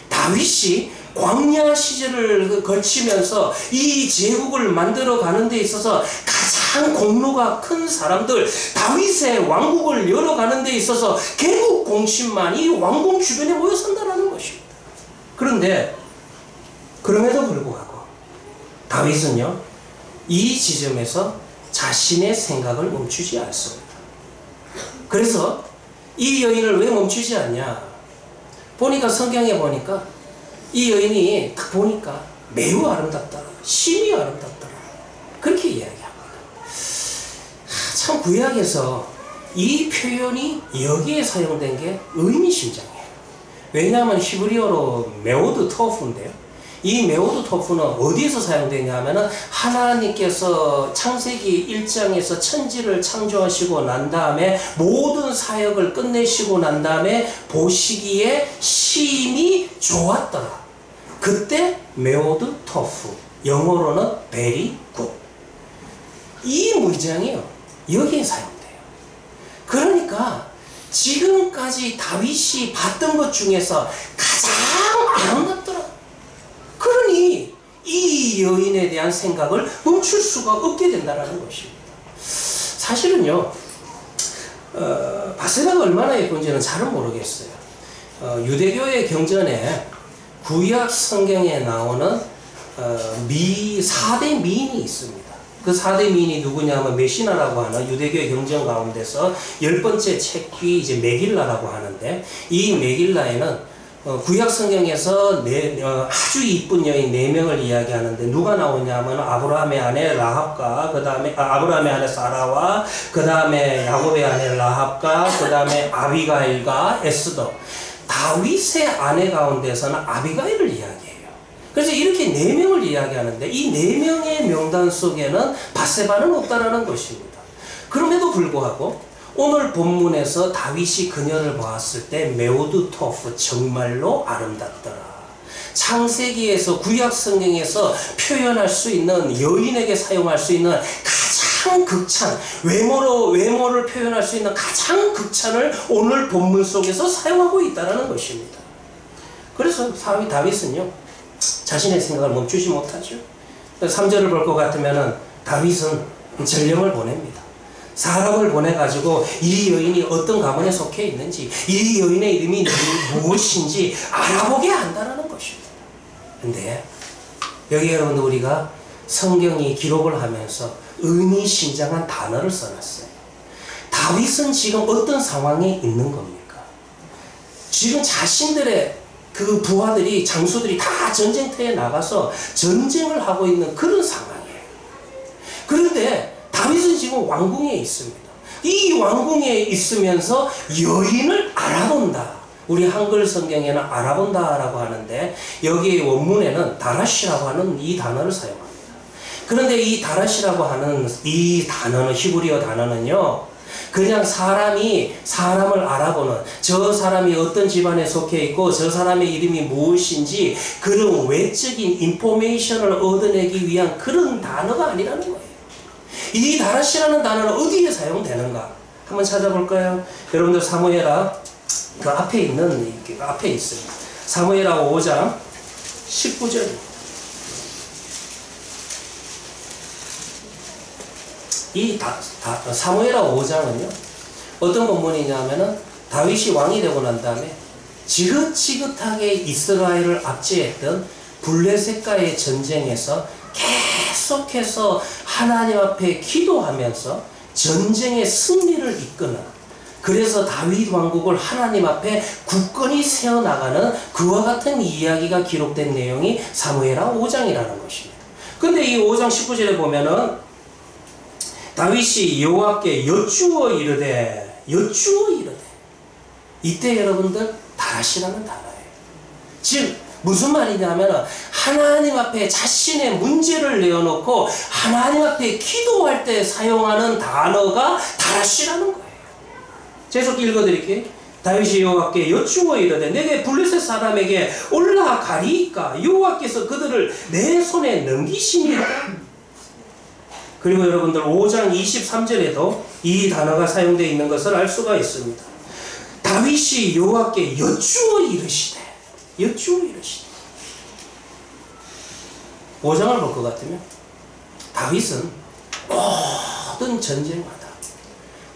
다윗이 광야 시절을 거치면서 이 제국을 만들어 가는 데 있어서 가장 공로가 큰 사람들 다윗의 왕국을 열어가는 데 있어서 개국 공신만이 왕궁 주변에 모여 산다는 것입니다. 그런데 그럼에도 불구하고 다윗은요 이 지점에서 자신의 생각을 멈추지 않습니다. 그래서 이 여인을 왜 멈추지 않냐 보니까 성경에 보니까 이 여인이 딱 보니까 매우 아름답더라. 심히 아름답더라. 그렇게 이야기합니다. 참 구약에서 이 표현이 여기에 사용된 게 의미심장해요. 왜냐하면 히브리어로 메오드 토프인데요. 이 메오드 토프는 어디에서 사용되냐 하면은 하나님께서 창세기 1장에서 천지를 창조하시고 난 다음에 모든 사역을 끝내시고 난 다음에 보시기에 심히 좋았더라. 그때 메오드 토프 영어로는 very good 이 문장이요 여기에 사용돼요. 그러니까 지금까지 다윗이 봤던 것 중에서 가장 아름답더라. 그러니 이 여인에 대한 생각을 멈출 수가 없게 된다는 것입니다. 사실은요, 바세바가 얼마나 예쁜지는 잘은 모르겠어요. 유대교의 경전에 구약 성경에 나오는 4대 미인이 있습니다. 그 4대 미인이 누구냐면 메시나라고 하는 유대교의 경전 가운데서 10번째 책이 이제 메길라라고 하는데, 이 메길라에는 구약 성경에서 아주 이쁜 여인 4명을 이야기하는데, 누가 나오냐면 아브라함의 아내 라합과 그 다음에 아브라함의 아내 사라와 그 다음에 야곱의 아내 라합과 그 다음에 아비가일과 에스더, 다윗의 아내 가운데서는 아비가일을 이야기해요. 그래서 이렇게 4명을 이야기하는데, 이 4명의 명단 속에는 바세바는 없다라는 것입니다. 그럼에도 불구하고 오늘 본문에서 다윗이 그녀를 보았을 때 메오드 토프, 정말로 아름답더라. 창세기에서 구약 성경에서 표현할 수 있는, 여인에게 사용할 수 있는 가장 극찬, 외모를 표현할 수 있는 가장 극찬을 오늘 본문 속에서 사용하고 있다는 것입니다. 그래서 다윗은요, 자신의 생각을 멈추지 못하죠. 3절을 볼 것 같으면 다윗은 전령을 보냅니다. 사람을 보내가지고 이 여인이 어떤 가문에 속해 있는지, 이 여인의 이름이 무엇인지 알아보게 한다는 것입니다. 근데 여기 여러분들, 우리가 성경이 기록을 하면서 의미심장한 단어를 써놨어요. 다윗은 지금 어떤 상황에 있는 겁니까? 지금 자신들의 그 부하들이, 장수들이 다 전쟁터에 나가서 전쟁을 하고 있는 그런 상황이에요. 그런데 다윗은 지금 왕궁에 있습니다. 이 왕궁에 있으면서 여인을 알아본다. 우리 한글 성경에는 알아본다라고 하는데, 여기 원문에는 다라시라고 하는 이 단어를 사용합니다. 그런데 이 다라시라고 하는 이 단어는, 히브리어 단어는요, 그냥 사람이 사람을 알아보는, 저 사람이 어떤 집안에 속해 있고 저 사람의 이름이 무엇인지 그런 외적인 인포메이션을 얻어내기 위한 그런 단어가 아니라는 거예요. 이 다라시라는 단어는 어디에 사용되는가 한번 찾아볼까요? 여러분들 사무엘하 그 앞에 있어요. 사무엘하 5장 19절. 이 사무엘하 5장은요, 어떤 본문이냐면은 다윗이 왕이 되고 난 다음에 지긋지긋하게 이스라엘을 압제했던 블레셋과의 전쟁에서 계속해서 하나님 앞에 기도하면서 전쟁의 승리를 이끄는, 그래서 다윗 왕국을 하나님 앞에 굳건히 세워나가는 그와 같은 이야기가 기록된 내용이 사무엘하 5장이라는 것입니다. 근데 이 5장 19절에 보면은 다윗이 여호와께 여쭈어 이르되, 이때 여러분들 다라시라는 단어예요. 즉 무슨 말이냐면, 하나님 앞에 자신의 문제를 내어놓고 하나님 앞에 기도할 때 사용하는 단어가 다라시라는 거예요. 계속 읽어드릴게요. 다윗이 여호와께 여쭈어 이르되, 내게 블레셋 사람에게 올라가리이까? 여호와께서 그들을 내 손에 넘기시니까? 그리고 여러분들 5장 23절에도 이 단어가 사용되어 있는 것을 알 수가 있습니다. 다윗이 여호와께 여쭈어 이르시되, 5장을 볼 것 같으면 다윗은 모든 전쟁마다,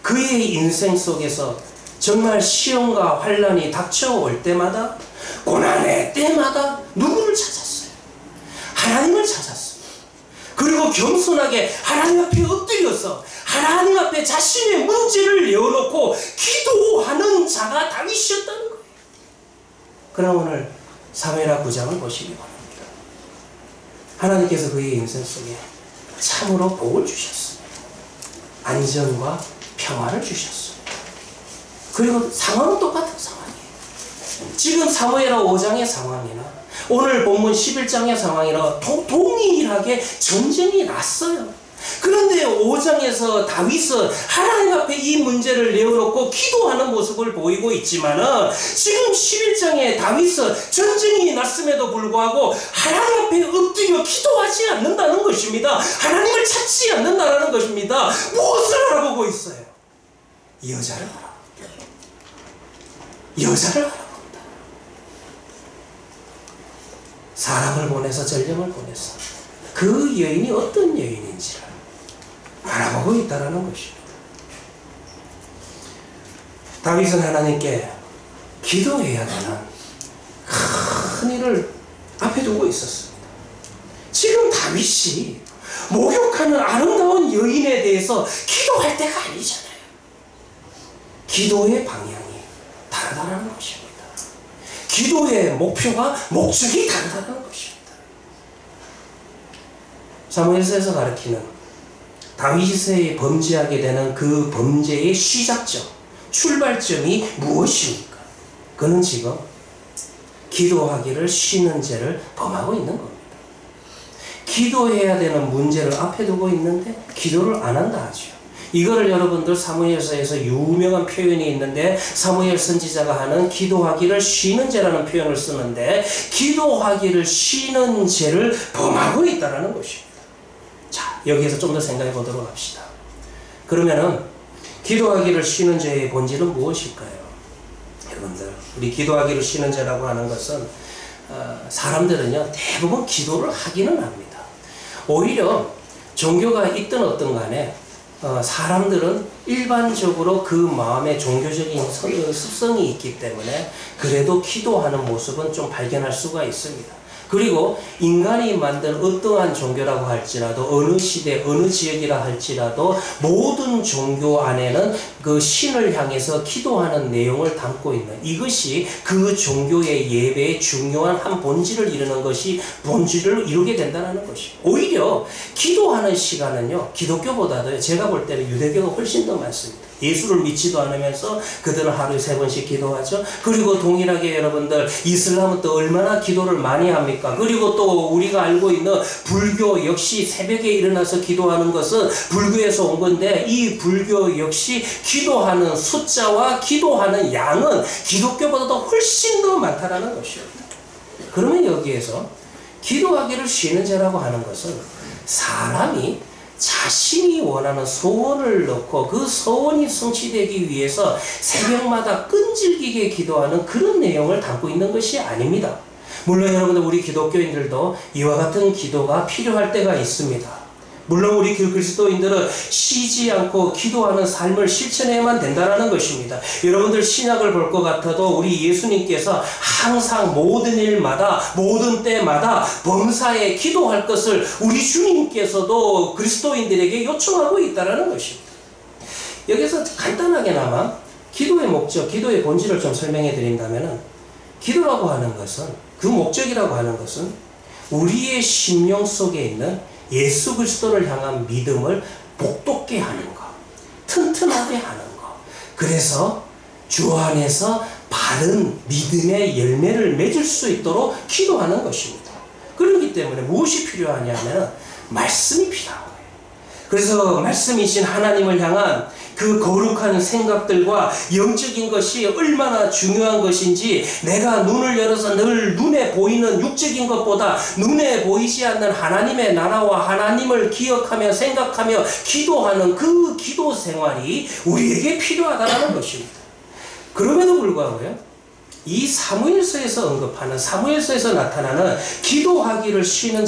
그의 인생 속에서 정말 시험과 환난이 닥쳐올 때마다, 고난의 때마다 누구를 찾았어요? 하나님을 찾았어요. 그리고 겸손하게 하나님 앞에 엎드려서 하나님 앞에 자신의 문제를 내어놓고 기도하는 자가 다윗이었다는 거예요. 그럼 오늘 사무엘하 9장을 보시기 바랍니다. 하나님께서 그의 인생 속에 참으로 복을 주셨습니다. 안정과 평화를 주셨어요. 그리고 상황은 똑같은 상황이에요. 지금 사무엘하 5장의 상황이나 오늘 본문 11장의 상황이나 동일하게 전쟁이 났어요. 그런데 5장에서 다윗은 하나님 앞에 이 문제를 내어놓고 기도하는 모습을 보이고 있지만은, 지금 11장에 다윗은 전쟁이 났음에도 불구하고 하나님 앞에 엎드려 기도하지 않는다는 것입니다. 하나님을 찾지 않는다는 것입니다. 무엇을 알아보고 있어요? 여자를 알아봅니다. 여자를 알아봅니다. 사람을 보내서, 전령을 보내서 그 여인이 어떤 여인인지를 알아보고 있다는 것입니다. 다윗은 하나님께 기도해야 되는 큰 일을 앞에 두고 있었습니다. 지금 다윗이 목욕하는 아름다운 여인에 대해서 기도할 때가 아니잖아요. 기도의 방향이 다르다는 것입니다. 기도의 목표가 목적이 다르다는 것입니다. 사무엘서에서 가르치는 다윗이 범죄하게 되는 그 범죄의 시작점, 출발점이 무엇입니까? 그는 지금 기도하기를 쉬는 죄를 범하고 있는 겁니다. 기도해야 되는 문제를 앞에 두고 있는데 기도를 안 한다 하죠. 이거를 여러분들 사무엘서에서 유명한 표현이 있는데 사무엘 선지자가 하는 기도하기를 쉬는 죄라는 표현을 쓰는데 기도하기를 쉬는 죄를 범하고 있다는 것입니다. 자, 여기에서 좀 더 생각해 보도록 합시다. 그러면은 기도하기를 쉬는 죄의 본질은 무엇일까요? 여러분들, 우리 기도하기를 쉬는 죄라고 하는 것은 사람들은요 대부분 기도를 하기는 합니다. 오히려 종교가 있든 어떤 간에 사람들은 일반적으로 그 마음에 종교적인 습성이 있기 때문에 그래도 기도하는 모습은 좀 발견할 수가 있습니다. 그리고 인간이 만든 어떠한 종교라고 할지라도 어느 시대 어느 지역이라 할지라도 모든 종교 안에는 그 신을 향해서 기도하는 내용을 담고 있는 이것이 그 종교의 예배의 중요한 한 본질을 이루는 것이 본질을 이루게 된다는 것이죠. 오히려 기도하는 시간은요 기독교보다도 제가 볼 때는 유대교가 훨씬 더 많습니다. 예수를 믿지도 않으면서 그들은 하루에 3번씩 기도하죠. 그리고 동일하게 여러분들 이슬람은 또 얼마나 기도를 많이 합니까? 그리고 또 우리가 알고 있는 불교 역시 새벽에 일어나서 기도하는 것은 불교에서 온 건데 이 불교 역시 기도하는 숫자와 기도하는 양은 기독교보다도 훨씬 더 많다는 것입니다. 그러면 여기에서 기도하기를 쉬는 죄라고 하는 것은 사람이 자신이 원하는 소원을 넣고 그 소원이 성취되기 위해서 새벽마다 끈질기게 기도하는 그런 내용을 담고 있는 것이 아닙니다. 물론 여러분들 우리 기독교인들도 이와 같은 기도가 필요할 때가 있습니다. 물론 우리 그리스도인들은 쉬지 않고 기도하는 삶을 실천해야만 된다는 것입니다. 여러분들 신약을 볼 것 같아도 우리 예수님께서 항상 모든 일마다 모든 때마다 범사에 기도할 것을 우리 주님께서도 그리스도인들에게 요청하고 있다는 것입니다. 여기서 간단하게나마 기도의 목적, 기도의 본질을 좀 설명해 드린다면 기도라고 하는 것은 그 목적이라고 하는 것은 우리의 심령 속에 있는 예수 그리스도를 향한 믿음을 복돋게 하는 것, 튼튼하게 하는 것. 그래서 주 안에서 바른 믿음의 열매를 맺을 수 있도록 기도하는 것입니다. 그렇기 때문에 무엇이 필요하냐면 말씀이 필요한 거예요. 그래서 말씀이신 하나님을 향한 그 거룩한 생각들과 영적인 것이 얼마나 중요한 것인지 내가 눈을 열어서 늘 눈에 보이는 육적인 것보다 눈에 보이지 않는 하나님의 나라와 하나님을 기억하며 생각하며 기도하는 그 기도 생활이 우리에게 필요하다는 것입니다. 그럼에도 불구하고요. 이 사무엘서에서 언급하는 사무엘서에서 나타나는 기도하기를 쉬는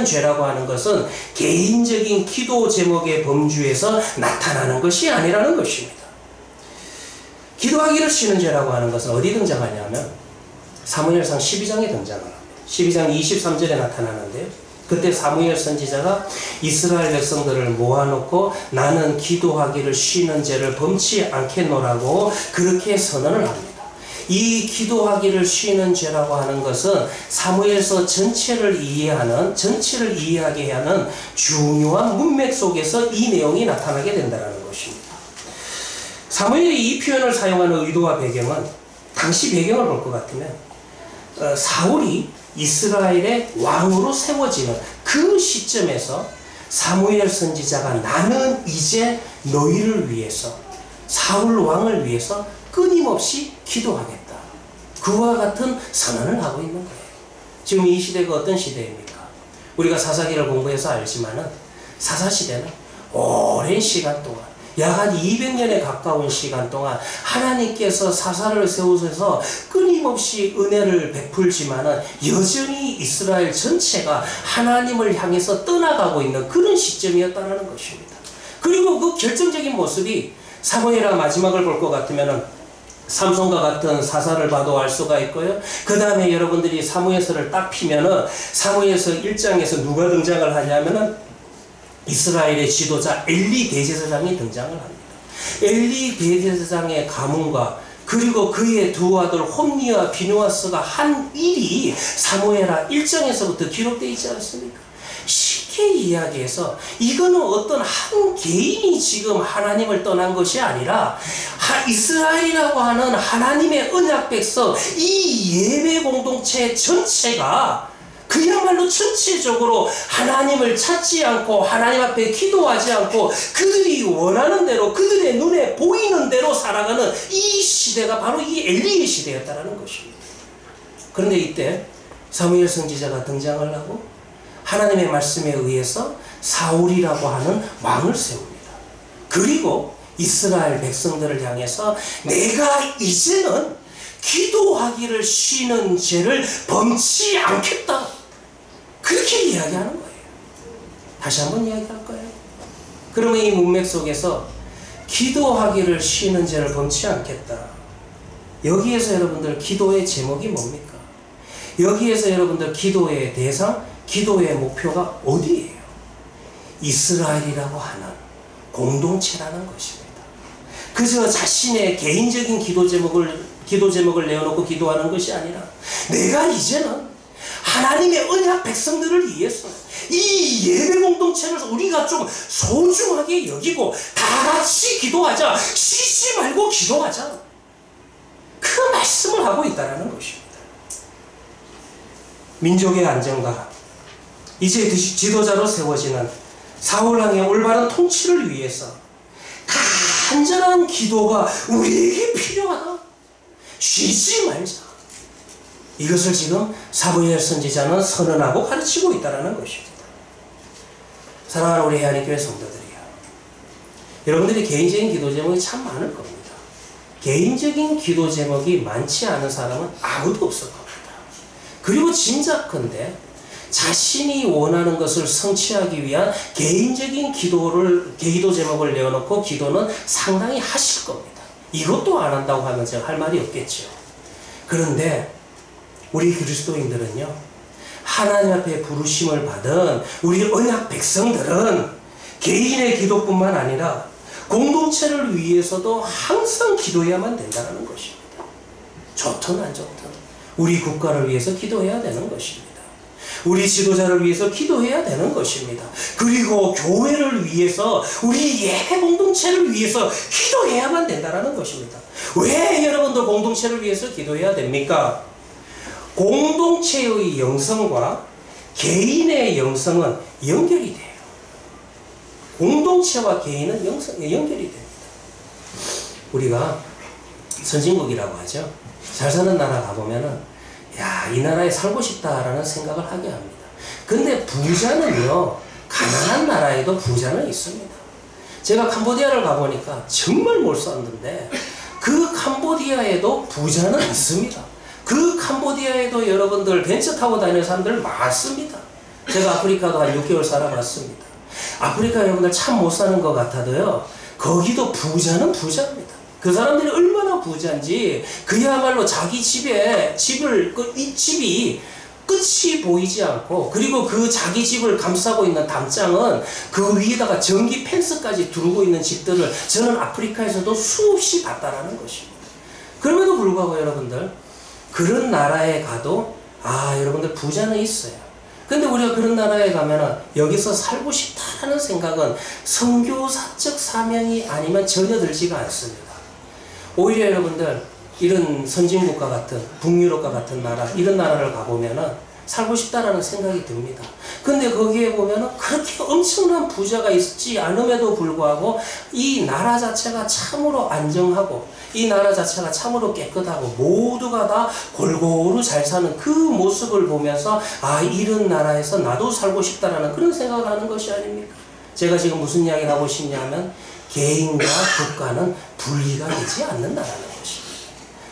죄라고 하는 것은 개인적인 기도 제목의 범주에서 나타나는 것이 아니라는 것입니다. 기도하기를 쉬는 죄라고 하는 것은 어디 등장하냐면 사무엘상 12장에 등장합니다. 12장 23절에 나타나는데요. 그때 사무엘 선지자가 이스라엘 백성들을 모아놓고 나는 기도하기를 쉬는 죄를 범치 않겠노라고 그렇게 선언을 합니다. 이 기도하기를 쉬는 죄라고 하는 것은 사무엘서 전체를 이해하게 하는 중요한 문맥 속에서 이 내용이 나타나게 된다는 것입니다. 사무엘이 이 표현을 사용하는 의도와 배경은 당시 배경을 볼 것 같으면 사울이 이스라엘의 왕으로 세워지는 그 시점에서 사무엘 선지자가 나는 이제 너희를 위해서 사울 왕을 위해서 끊임없이 기도하겠다. 그와 같은 선언을 하고 있는 거예요. 지금 이 시대가 어떤 시대입니까? 우리가 사사기를 공부해서 알지만은 사사시대는 오랜 시간 동안 약 한 200년에 가까운 시간 동안 하나님께서 사사를 세우셔서 끊임없이 은혜를 베풀지만은 여전히 이스라엘 전체가 하나님을 향해서 떠나가고 있는 그런 시점이었다는 것입니다. 그리고 그 결정적인 모습이 사무엘하 마지막을 볼 것 같으면은 삼손과 같은 사사를 봐도 알 수가 있고요. 그 다음에 여러분들이 사무엘서를 딱 피면은 사무엘서 1장에서 누가 등장을 하냐면은 이스라엘의 지도자 엘리 대제사장이 등장을 합니다. 엘리 대제사장의 가문과 그리고 그의 두 아들 홈니와 비누아스가 한 일이 사무엘하 1장에서부터 기록되어 있지 않습니까? 쉽게 이야기해서 이거는 어떤 한 개인이 지금 하나님을 떠난 것이 아니라 이스라엘이라고 하는 하나님의 언약 백성, 이 예배 공동체 전체가 그야말로 전체적으로 하나님을 찾지 않고 하나님 앞에 기도하지 않고 그들이 원하는 대로 그들의 눈에 보이는 대로 살아가는 이 시대가 바로 이 엘리의 시대였다는 것입니다. 그런데 이때 사무엘 선지자가 등장을 하고 하나님의 말씀에 의해서 사울이라고 하는 왕을 세웁니다. 그리고 이스라엘 백성들을 향해서 내가 이제는 기도하기를 쉬는 죄를 범치 않겠다. 그렇게 이야기하는 거예요. 다시 한번 이야기할 거예요. 그러면 이 문맥 속에서 기도하기를 쉬는 죄를 범치 않겠다. 여기에서 여러분들 기도의 제목이 뭡니까? 여기에서 여러분들 기도의 대상, 기도의 목표가 어디예요? 이스라엘이라고 하는 공동체라는 것입니다. 그저 자신의 개인적인 기도 제목을 내어놓고 기도하는 것이 아니라 내가 이제는 하나님의 언약 백성들을 위해서 이 예배 공동체를 우리가 좀 소중하게 여기고 다 같이 기도하자. 쉬지 말고 기도하자. 그 말씀을 하고 있다는 것입니다. 민족의 안정과 이제 지도자로 세워지는 사울왕의 올바른 통치를 위해서 간절한 기도가 우리에게 필요하다. 쉬지 말자. 이것을 지금 사무엘 선지자는 선언하고 가르치고 있다는 것입니다. 사랑하는 우리 하나님교회 성도들이요, 여러분들이 개인적인 기도 제목이 참 많을 겁니다. 개인적인 기도 제목이 많지 않은 사람은 아무도 없을 겁니다. 그리고 짐작컨대 자신이 원하는 것을 성취하기 위한 개인적인 기도 제목을 내어놓고 기도는 상당히 하실 겁니다. 이것도 안 한다고 하면 제가 할 말이 없겠죠. 그런데 우리 그리스도인들은요, 하나님 앞에 부르심을 받은 우리 언약 백성들은 개인의 기도뿐만 아니라 공동체를 위해서도 항상 기도해야만 된다는 것입니다. 좋든 안 좋든 우리 국가를 위해서 기도해야 되는 것입니다. 우리 지도자를 위해서 기도해야 되는 것입니다. 그리고 교회를 위해서 우리 예배 공동체를 위해서 기도해야만 된다는 것입니다. 왜 여러분들 공동체를 위해서 기도해야 됩니까? 공동체의 영성과 개인의 영성은 연결이 돼요. 공동체와 개인은 연결이 됩니다. 우리가 선진국이라고 하죠. 잘 사는 나라 가보면은 야, 이 나라에 살고 싶다라는 생각을 하게 합니다. 근데 부자는요, 가난한 나라에도 부자는 있습니다. 제가 캄보디아를 가보니까 정말 몰랐는데 그 캄보디아에도 부자는 있습니다. 그 캄보디아에도 여러분들 벤츠 타고 다니는 사람들 많습니다. 제가 아프리카도 한 6개월 살아봤습니다. 아프리카 여러분들 참 못 사는 것 같아도요, 거기도 부자는 부자입니다. 그 사람들이 얼마나 부자인지 그야말로 자기 집에 이 집이 끝이 보이지 않고, 그리고 그 자기 집을 감싸고 있는 담장은 그 위에다가 전기 펜스까지 두르고 있는 집들을 저는 아프리카에서도 수없이 봤다라는 것입니다. 그럼에도 불구하고 여러분들 그런 나라에 가도 여러분들 부자는 있어요. 근데 우리가 그런 나라에 가면은 여기서 살고 싶다는 생각은 선교사적 사명이 아니면 전혀 들지가 않습니다. 오히려 여러분들 이런 선진국과 같은 북유럽과 같은 나라, 이런 나라를 가보면은 살고 싶다라는 생각이 듭니다. 근데 거기에 보면은 그렇게 엄청난 부자가 있지 않음에도 불구하고 이 나라 자체가 참으로 안정하고 이 나라 자체가 참으로 깨끗하고 모두가 다 골고루 잘 사는 그 모습을 보면서 이런 나라에서 나도 살고 싶다라는 그런 생각을 하는 것이 아닙니까? 제가 지금 무슨 이야기를 하고 싶냐면 개인과 국가는 분리가 되지 않는다라는 것입니다.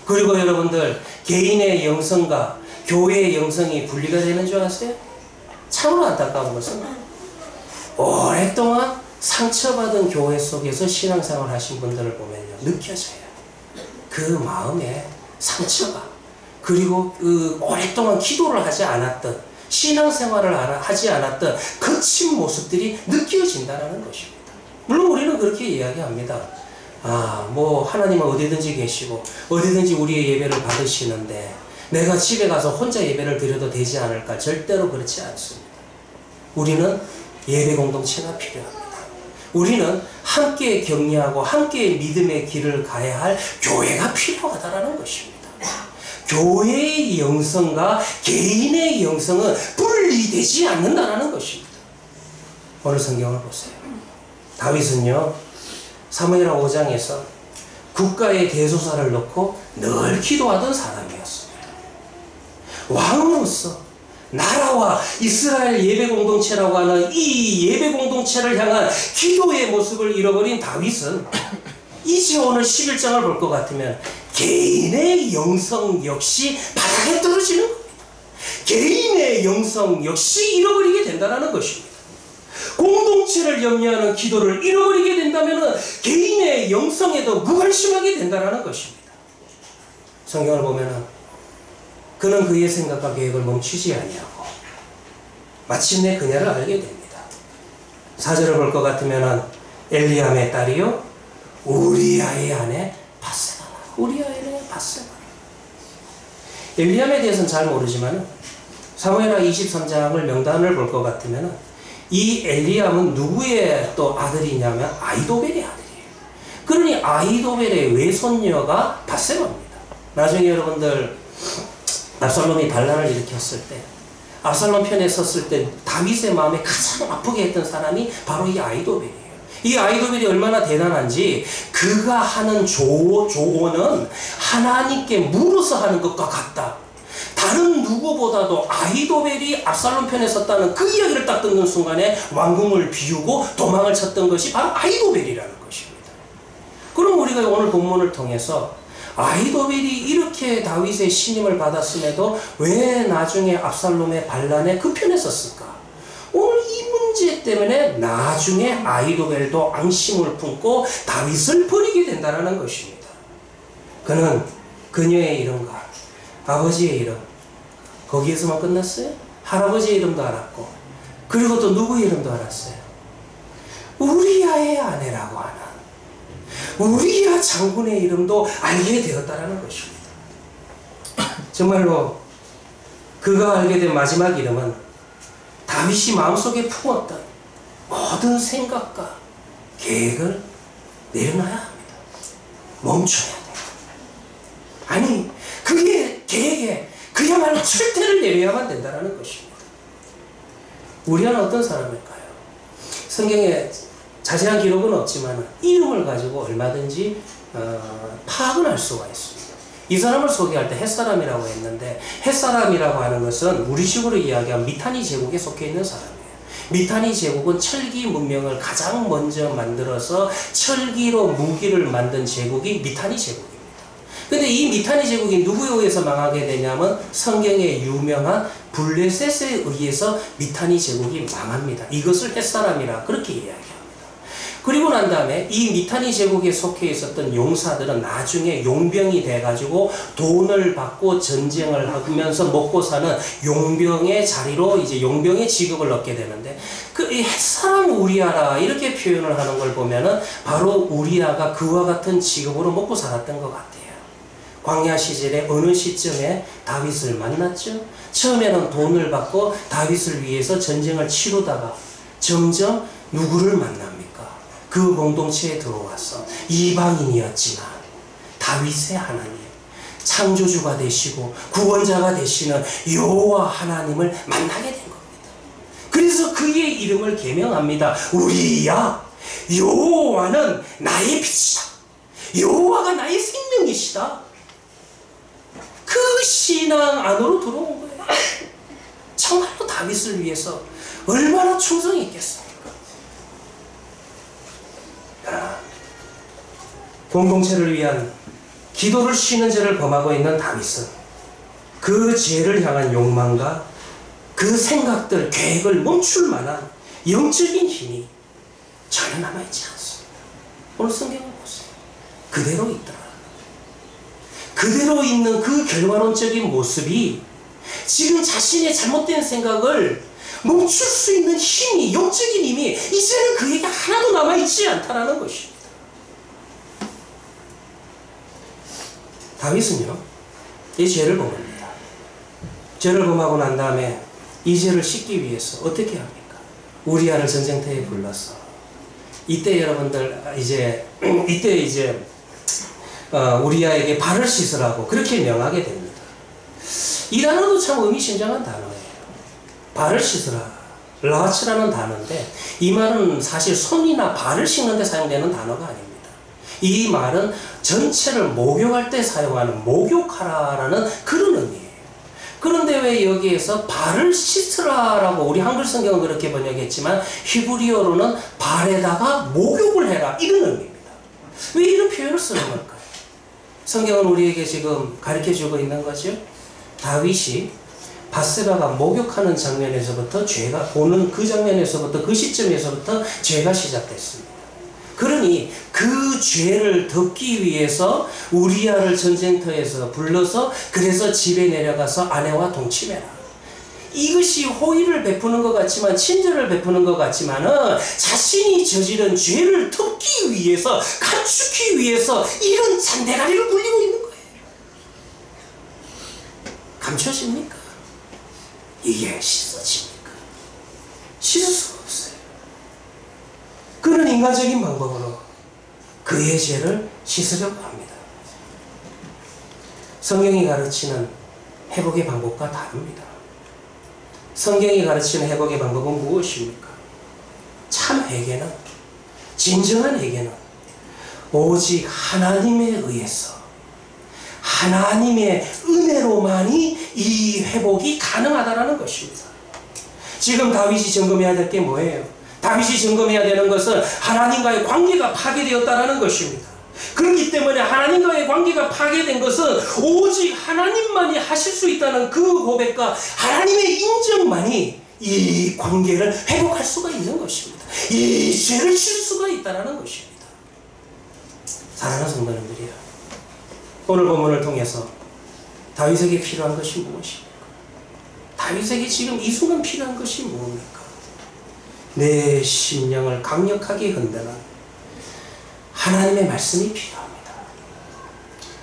그리고 여러분들 개인의 영성과 교회의 영성이 분리가 되는 줄 아세요? 참으로 안타까운 것은 오랫동안 상처받은 교회 속에서 신앙생활 하신 분들을 보면요, 느껴져요. 그 마음에 상처가, 그리고 그 오랫동안 기도를 하지 않았던, 신앙생활을 하지 않았던 거친 모습들이 느껴진다는 것입니다. 물론 우리는 그렇게 이야기합니다. 뭐 하나님은 어디든지 계시고 어디든지 우리의 예배를 받으시는데 내가 집에 가서 혼자 예배를 드려도 되지 않을까? 절대로 그렇지 않습니다. 우리는 예배 공동체가 필요합니다. 우리는 함께 격려하고 함께 믿음의 길을 가야 할 교회가 필요하다는 것입니다. 교회의 영성과 개인의 영성은 분리되지 않는다는 것입니다. 오늘 성경을 보세요. 다윗은요, 사무엘하 5장에서 국가의 대소사를 놓고 늘 기도하던 사람이었습니다. 왕으로서 나라와 이스라엘 예배 공동체라고 하는 이 예배 공동체를 향한 기도의 모습을 잃어버린 다윗은 이제 오늘 11장을 볼 것 같으면 개인의 영성 역시 바닥에 떨어지는 겁니다. 개인의 영성 역시 잃어버리게 된다는 것입니다. 공동체를 염려하는 기도를 잃어버리게 된다면 개인의 영성에도 무관심하게 된다는 것입니다. 성경을 보면 그는 그의 생각과 계획을 멈추지 아니하고 마침내 그녀를 알게 됩니다. 4절을 볼 것 같으면 엘리암의 딸이요 우리아의 아내 바세바라. 우리아의 바세바라. 엘리암에 대해서는 잘 모르지만 사무엘하 23장을 명단을 볼 것 같으면 이 엘리암은 누구의 또 아들이냐면 아이도벨의 아들이에요. 그러니 아이도벨의 외손녀가 바세바입니다. 나중에 여러분들 압살롬이 반란을 일으켰을 때, 압살롬 편에 섰을 때 다윗의 마음에 가장 아프게 했던 사람이 바로 이 아이도벨이에요. 이 아이도벨이 얼마나 대단한지 그가 하는 조언은 하나님께 물어서 하는 것과 같다. 다른 누구보다도 아이도벨이 압살롬 편에 섰다는 그 이야기를 딱 듣는 순간에 왕궁을 비우고 도망을 쳤던 것이 바로 아이도벨이라는 것입니다. 그럼 우리가 오늘 본문을 통해서 아이도벨이 이렇게 다윗의 신임을 받았음에도 왜 나중에 압살롬의 반란에 그 편에 섰을까? 오늘 이 문제 때문에 나중에 아이도벨도 앙심을 품고 다윗을 버리게 된다는 것입니다. 그는 그녀의 이름과 아버지의 이름, 거기에서만 끝났어요? 할아버지의 이름도 알았고, 그리고 또 누구의 이름도 알았어요? 우리아의 아내라고 하는 우리아 장군의 이름도 알게 되었다는 것입니다. 정말로 그가 알게 된 마지막 이름은 다윗이 마음속에 품었던 모든 생각과 계획을 내려놔야 합니다. 멈춰야 돼요. 아니, 그의 계획에 그야말로 철퇴를 내려야만 된다는 것입니다. 우리아는 어떤 사람일까요? 성경에 자세한 기록은 없지만 이름을 가지고 얼마든지 파악은 할 수가 있습니다. 이 사람을 소개할 때 햇사람이라고 했는데, 햇사람이라고 하는 것은 우리식으로 이야기하면 미타니 제국에 속해 있는 사람이에요. 미타니 제국은 철기 문명을 가장 먼저 만들어서 철기로 무기를 만든 제국이 미타니 제국입니다. 근데 이 미타니 제국이 누구에 의해서 망하게 되냐면 성경에 유명한 블레셋에 의해서 미타니 제국이 망합니다. 이것을 햇사람이라 그렇게 이야기합니다. 그리고 난 다음에 이 미타니 제국에 속해 있었던 용사들은 나중에 용병이 돼가지고 돈을 받고 전쟁을 하면서 먹고 사는 용병의 자리로 이제 용병의 직업을 얻게 되는데, 그 햇사람 우리아라 이렇게 표현을 하는 걸 보면은 바로 우리아가 그와 같은 직업으로 먹고 살았던 것 같아요. 광야 시절에 어느 시점에 다윗을 만났죠? 처음에는 돈을 받고 다윗을 위해서 전쟁을 치르다가 점점 누구를 만납니까? 그 공동체에 들어와서 이방인이었지만 다윗의 하나님, 창조주가 되시고 구원자가 되시는 여호와 하나님을 만나게 된 겁니다. 그래서 그의 이름을 계명합니다. 우리야, 여호와는 나의 빛이다. 여호와가 나의 생명이시다. 그 신앙 안으로 들어온 거예요. 정말로 다윗을 위해서 얼마나 충성이 있겠습니까? 공동체를 위한 기도를 쉬는 죄를 범하고 있는 다윗은 그 죄를 향한 욕망과 그 생각들, 계획을 멈출 만한 영적인 힘이 전혀 남아있지 않습니다. 오늘 성경을 보세요. 그대로 있더라. 그대로 있는 그 결과론적인 모습이 지금 자신의 잘못된 생각을 멈출 수 있는 힘이, 영적인 힘이 이제는 그에게 하나도 남아있지 않다라는 것입니다. 다윗은요, 이 죄를 범합니다. 죄를 범하고 난 다음에 이 죄를 씻기 위해서 어떻게 합니까? 우리아를 전쟁터에 불러서 이때 여러분들 이때 우리아에게 발을 씻으라고 그렇게 명하게 됩니다. 이 단어도 참 의미심장한 단어예요. 발을 씻으라. 라츠라는 단어인데 이 말은 사실 손이나 발을 씻는 데 사용되는 단어가 아닙니다. 이 말은 전체를 목욕할 때 사용하는 목욕하라라는 그런 의미예요. 그런데 왜 여기에서 발을 씻으라라고 우리 한글 성경은 그렇게 번역했지만 히브리어로는 발에다가 목욕을 해라 이런 의미입니다. 왜 이런 표현을 쓰는 걸까요? 성경은 우리에게 지금 가르쳐주고 있는 거죠. 다윗이 밧세바가 목욕하는 장면에서부터 죄가 보는 그 장면에서부터 그 시점에서부터 죄가 시작됐습니다. 그러니 그 죄를 덮기 위해서 우리아를 전쟁터에서 불러서 그래서 집에 내려가서 아내와 동침해라. 이것이 호의를 베푸는 것 같지만 친절을 베푸는 것 같지만은 자신이 저지른 죄를 덮기 위해서 감추기 위해서 이런 잔대가리를 굴리고 있는 거예요. 감춰집니까? 이게 씻어집니까? 씻을 수가 없어요. 그런 인간적인 방법으로 그의 죄를 씻으려고 합니다. 성경이 가르치는 회복의 방법과 다릅니다. 성경이 가르치는 회복의 방법은 무엇입니까? 참 회개는, 진정한 회개는 오직 하나님에 의해서 하나님의 은혜로만이 이 회복이 가능하다는 것입니다. 지금 다윗이 점검해야 될 게 뭐예요? 다윗이 점검해야 되는 것은 하나님과의 관계가 파괴되었다는 것입니다. 그렇기 때문에 하나님과의 관계가 파괴된 것은 오직 하나님만이 하실 수 있다는 그 고백과 하나님의 인정만이 이 관계를 회복할 수가 있는 것입니다. 이 죄를 칠 수가 있다는 것입니다. 사랑하는 성도님들이요, 오늘 본문을 통해서 다윗에게 필요한 것이 무엇입니까? 다윗에게 지금 이 순간 필요한 것이 뭡니까? 내 심령을 강력하게 흔드는 하나님의 말씀이 필요합니다.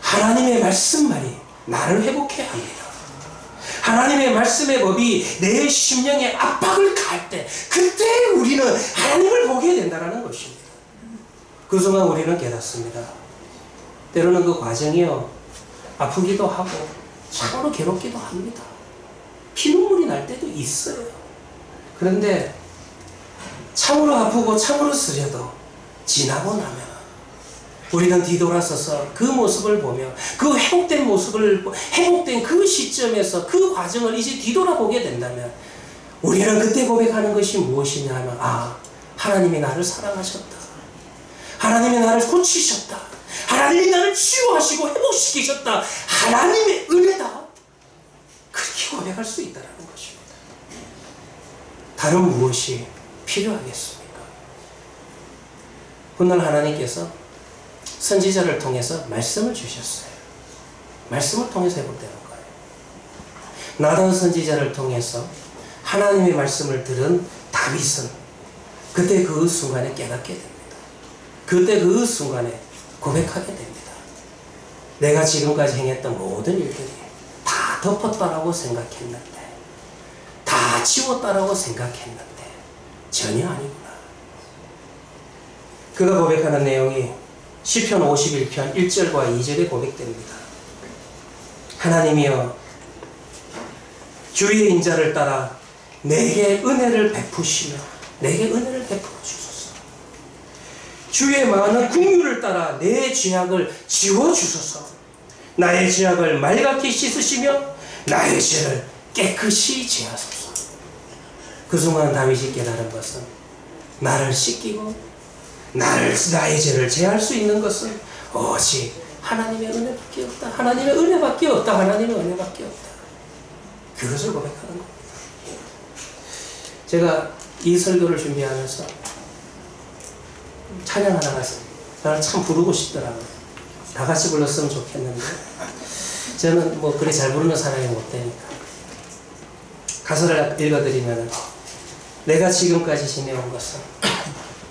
하나님의 말씀만이 나를 회복해야 합니다. 하나님의 말씀의 법이 내 심령에 압박을 가할 때 그때 우리는 하나님을 보게 된다는 것입니다. 그 순간 우리는 깨닫습니다. 때로는 그 과정이요, 아프기도 하고 참으로 괴롭기도 합니다. 피눈물이 날 때도 있어요. 그런데 참으로 아프고 참으로 쓰려도 지나고 나면 우리는 뒤돌아서서 그 모습을 보며 그 회복된 모습을, 회복된 그 시점에서 그 과정을 이제 뒤돌아보게 된다면 우리는 그때 고백하는 것이 무엇이냐 하면, 아, 하나님이 나를 사랑하셨다. 하나님이 나를 고치셨다. 하나님이 나를 치유하시고 회복시키셨다. 하나님의 은혜다. 그렇게 고백할 수 있다는 것입니다. 다른 무엇이 필요하겠습니까? 오늘 하나님께서 선지자를 통해서 말씀을 주셨어요. 말씀을 통해서 회복되는 거예요. 나단 선지자를 통해서 하나님의 말씀을 들은 다윗은 그때 그 순간에 깨닫게 됩니다. 그때 그 순간에 고백하게 됩니다. 내가 지금까지 행했던 모든 일들이 다 덮었다라고 생각했는데, 다 지웠다라고 생각했는데 전혀 아니구나. 그가 고백하는 내용이 시편 51편 1절과 2절에 고백됩니다. 하나님이여, 주의 인자를 따라 내게 은혜를 베푸시며 내게 은혜를 베풀어 주소서. 주의 많은 긍휼을 따라 내 죄악을 지워 주소서. 나의 죄악을 말갛게 씻으시며 나의 죄를 깨끗이 제하소서. 그 순간 다윗이 깨달은 것은 나를 씻기고 나의 죄를 제할 수 있는 것은 오직 하나님의 은혜밖에 없다. 하나님의 은혜밖에 없다. 하나님의 은혜밖에 없다. 그것을 고백하는 겁니다. 제가 이 설교를 준비하면서 찬양 하나 나를 참 부르고 싶더라고요. 다 같이 불렀으면 좋겠는데 저는 뭐 그리 잘 부르는 사람이 못 되니까 가사를 읽어드리면 내가 지금까지 지내온 것은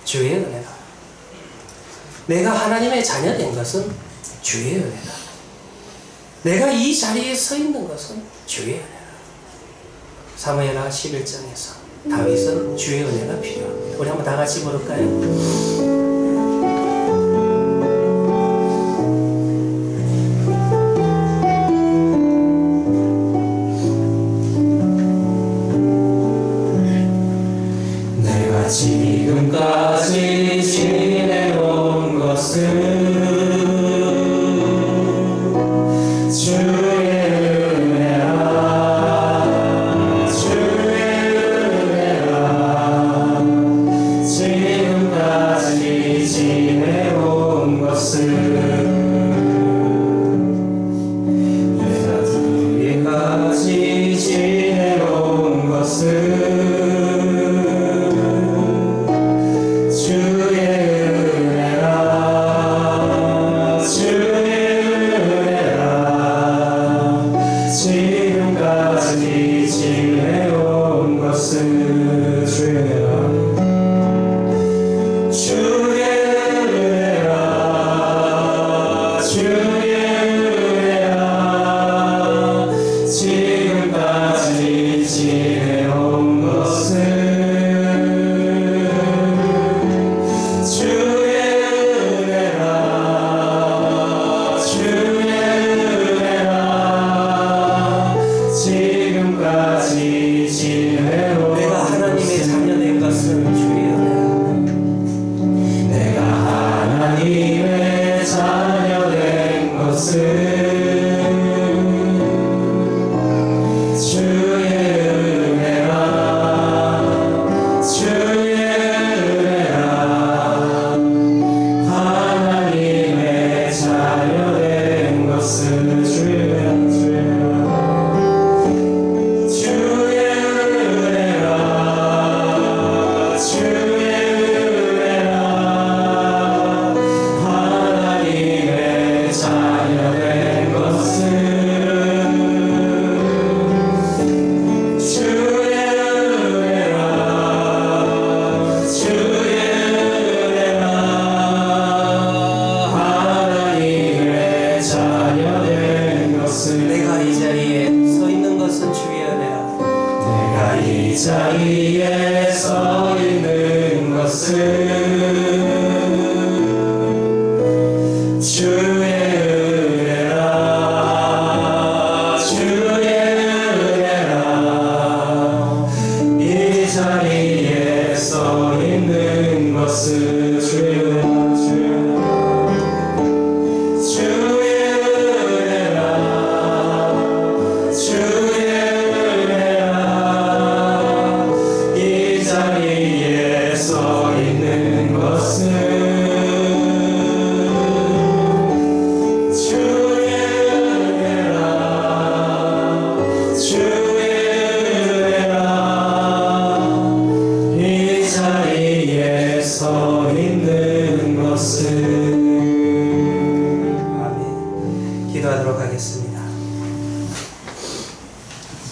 주의 은혜다. 내가 하나님의 자녀 된 것은 주의 은혜다. 내가 이 자리에 서 있는 것은 주의 은혜다. 사무엘하 11장에서 다윗은 주의 은혜가 필요합니다. 우리 한번 다 같이 부를까요? 지금까지 지내온 것은 주의 은혜라 주의 은혜라 지금까지 지내온 것은 내가 지금까지 지내온 것은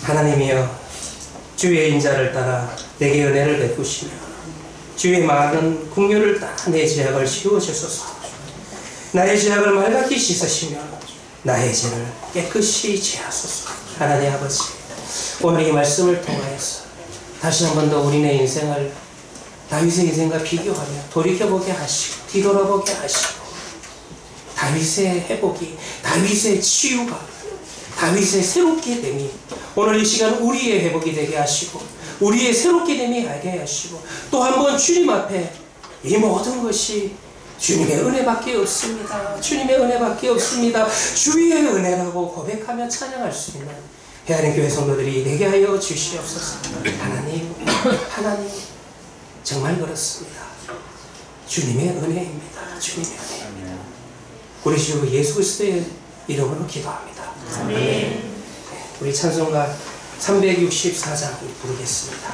하나님이여, 주의 인자를 따라 내게 은혜를 베푸시며 주의 많은 긍휼을 따라 내 죄악을 씌워주소서. 나의 죄악을 말갛게 씻으시며 나의 죄를 깨끗이 지하소서. 하나님 아버지, 오늘 이 말씀을 통하여서 다시 한 번 더 우리네 인생을 다윗의 인생과 비교하며 돌이켜보게 하시고 뒤돌아보게 하시고 다윗의 회복이, 다윗의 치유가, 다윗의 새롭게 됨이 오늘 이 시간 우리의 회복이 되게 하시고 우리의 새롭게 됨이 하게 하시고 또 한 번 주님 앞에 이 모든 것이 주님의 은혜밖에 없습니다. 주님의 은혜밖에 없습니다. 주의 은혜라고 고백하며 찬양할 수 있는 헤아린 교회 성도들이 되게 하여 주시옵소서. 하나님, 하나님, 정말 그렇습니다. 주님의 은혜입니다. 주님의 은혜. 우리 주 예수 그리스도의 이름으로 기도합니다. 아멘. 우리 찬송가 364장 부르겠습니다.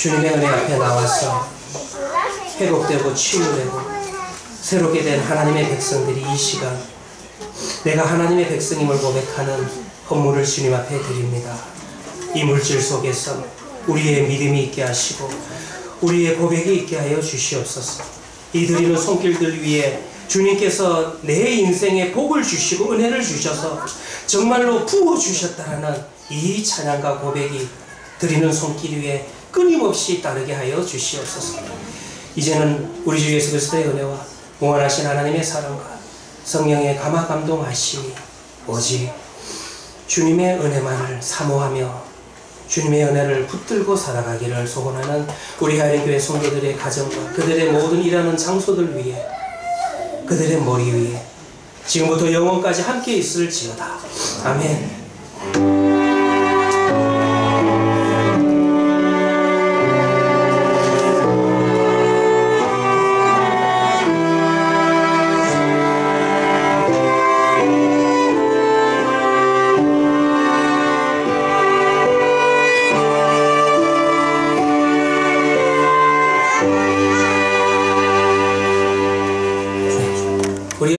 주님의 은혜 앞에 나와서 회복되고 치유되고 새롭게 된 하나님의 백성들이 이 시간 내가 하나님의 백성임을 고백하는 헌물을 주님 앞에 드립니다. 이 물질 속에서 우리의 믿음이 있게 하시고 우리의 고백이 있게 하여 주시옵소서. 이 드리는 손길들 위에 주님께서 내 인생에 복을 주시고 은혜를 주셔서 정말로 부어주셨다라는 이 찬양과 고백이 드리는 손길 위에 끊임없이 따르게 하여 주시옵소서. 이제는 우리 주 예수 그리스도의 은혜와 무한하신 하나님의 사랑과 성령의 감화 감동하심이 오직 주님의 은혜만을 사모하며 주님의 은혜를 붙들고 살아가기를 소원하는 우리 하이랜교회 성도들의 가정과 그들의 모든 일하는 장소들 위에 그들의 머리 위에 지금부터 영원까지 함께 있을지어다. 아멘.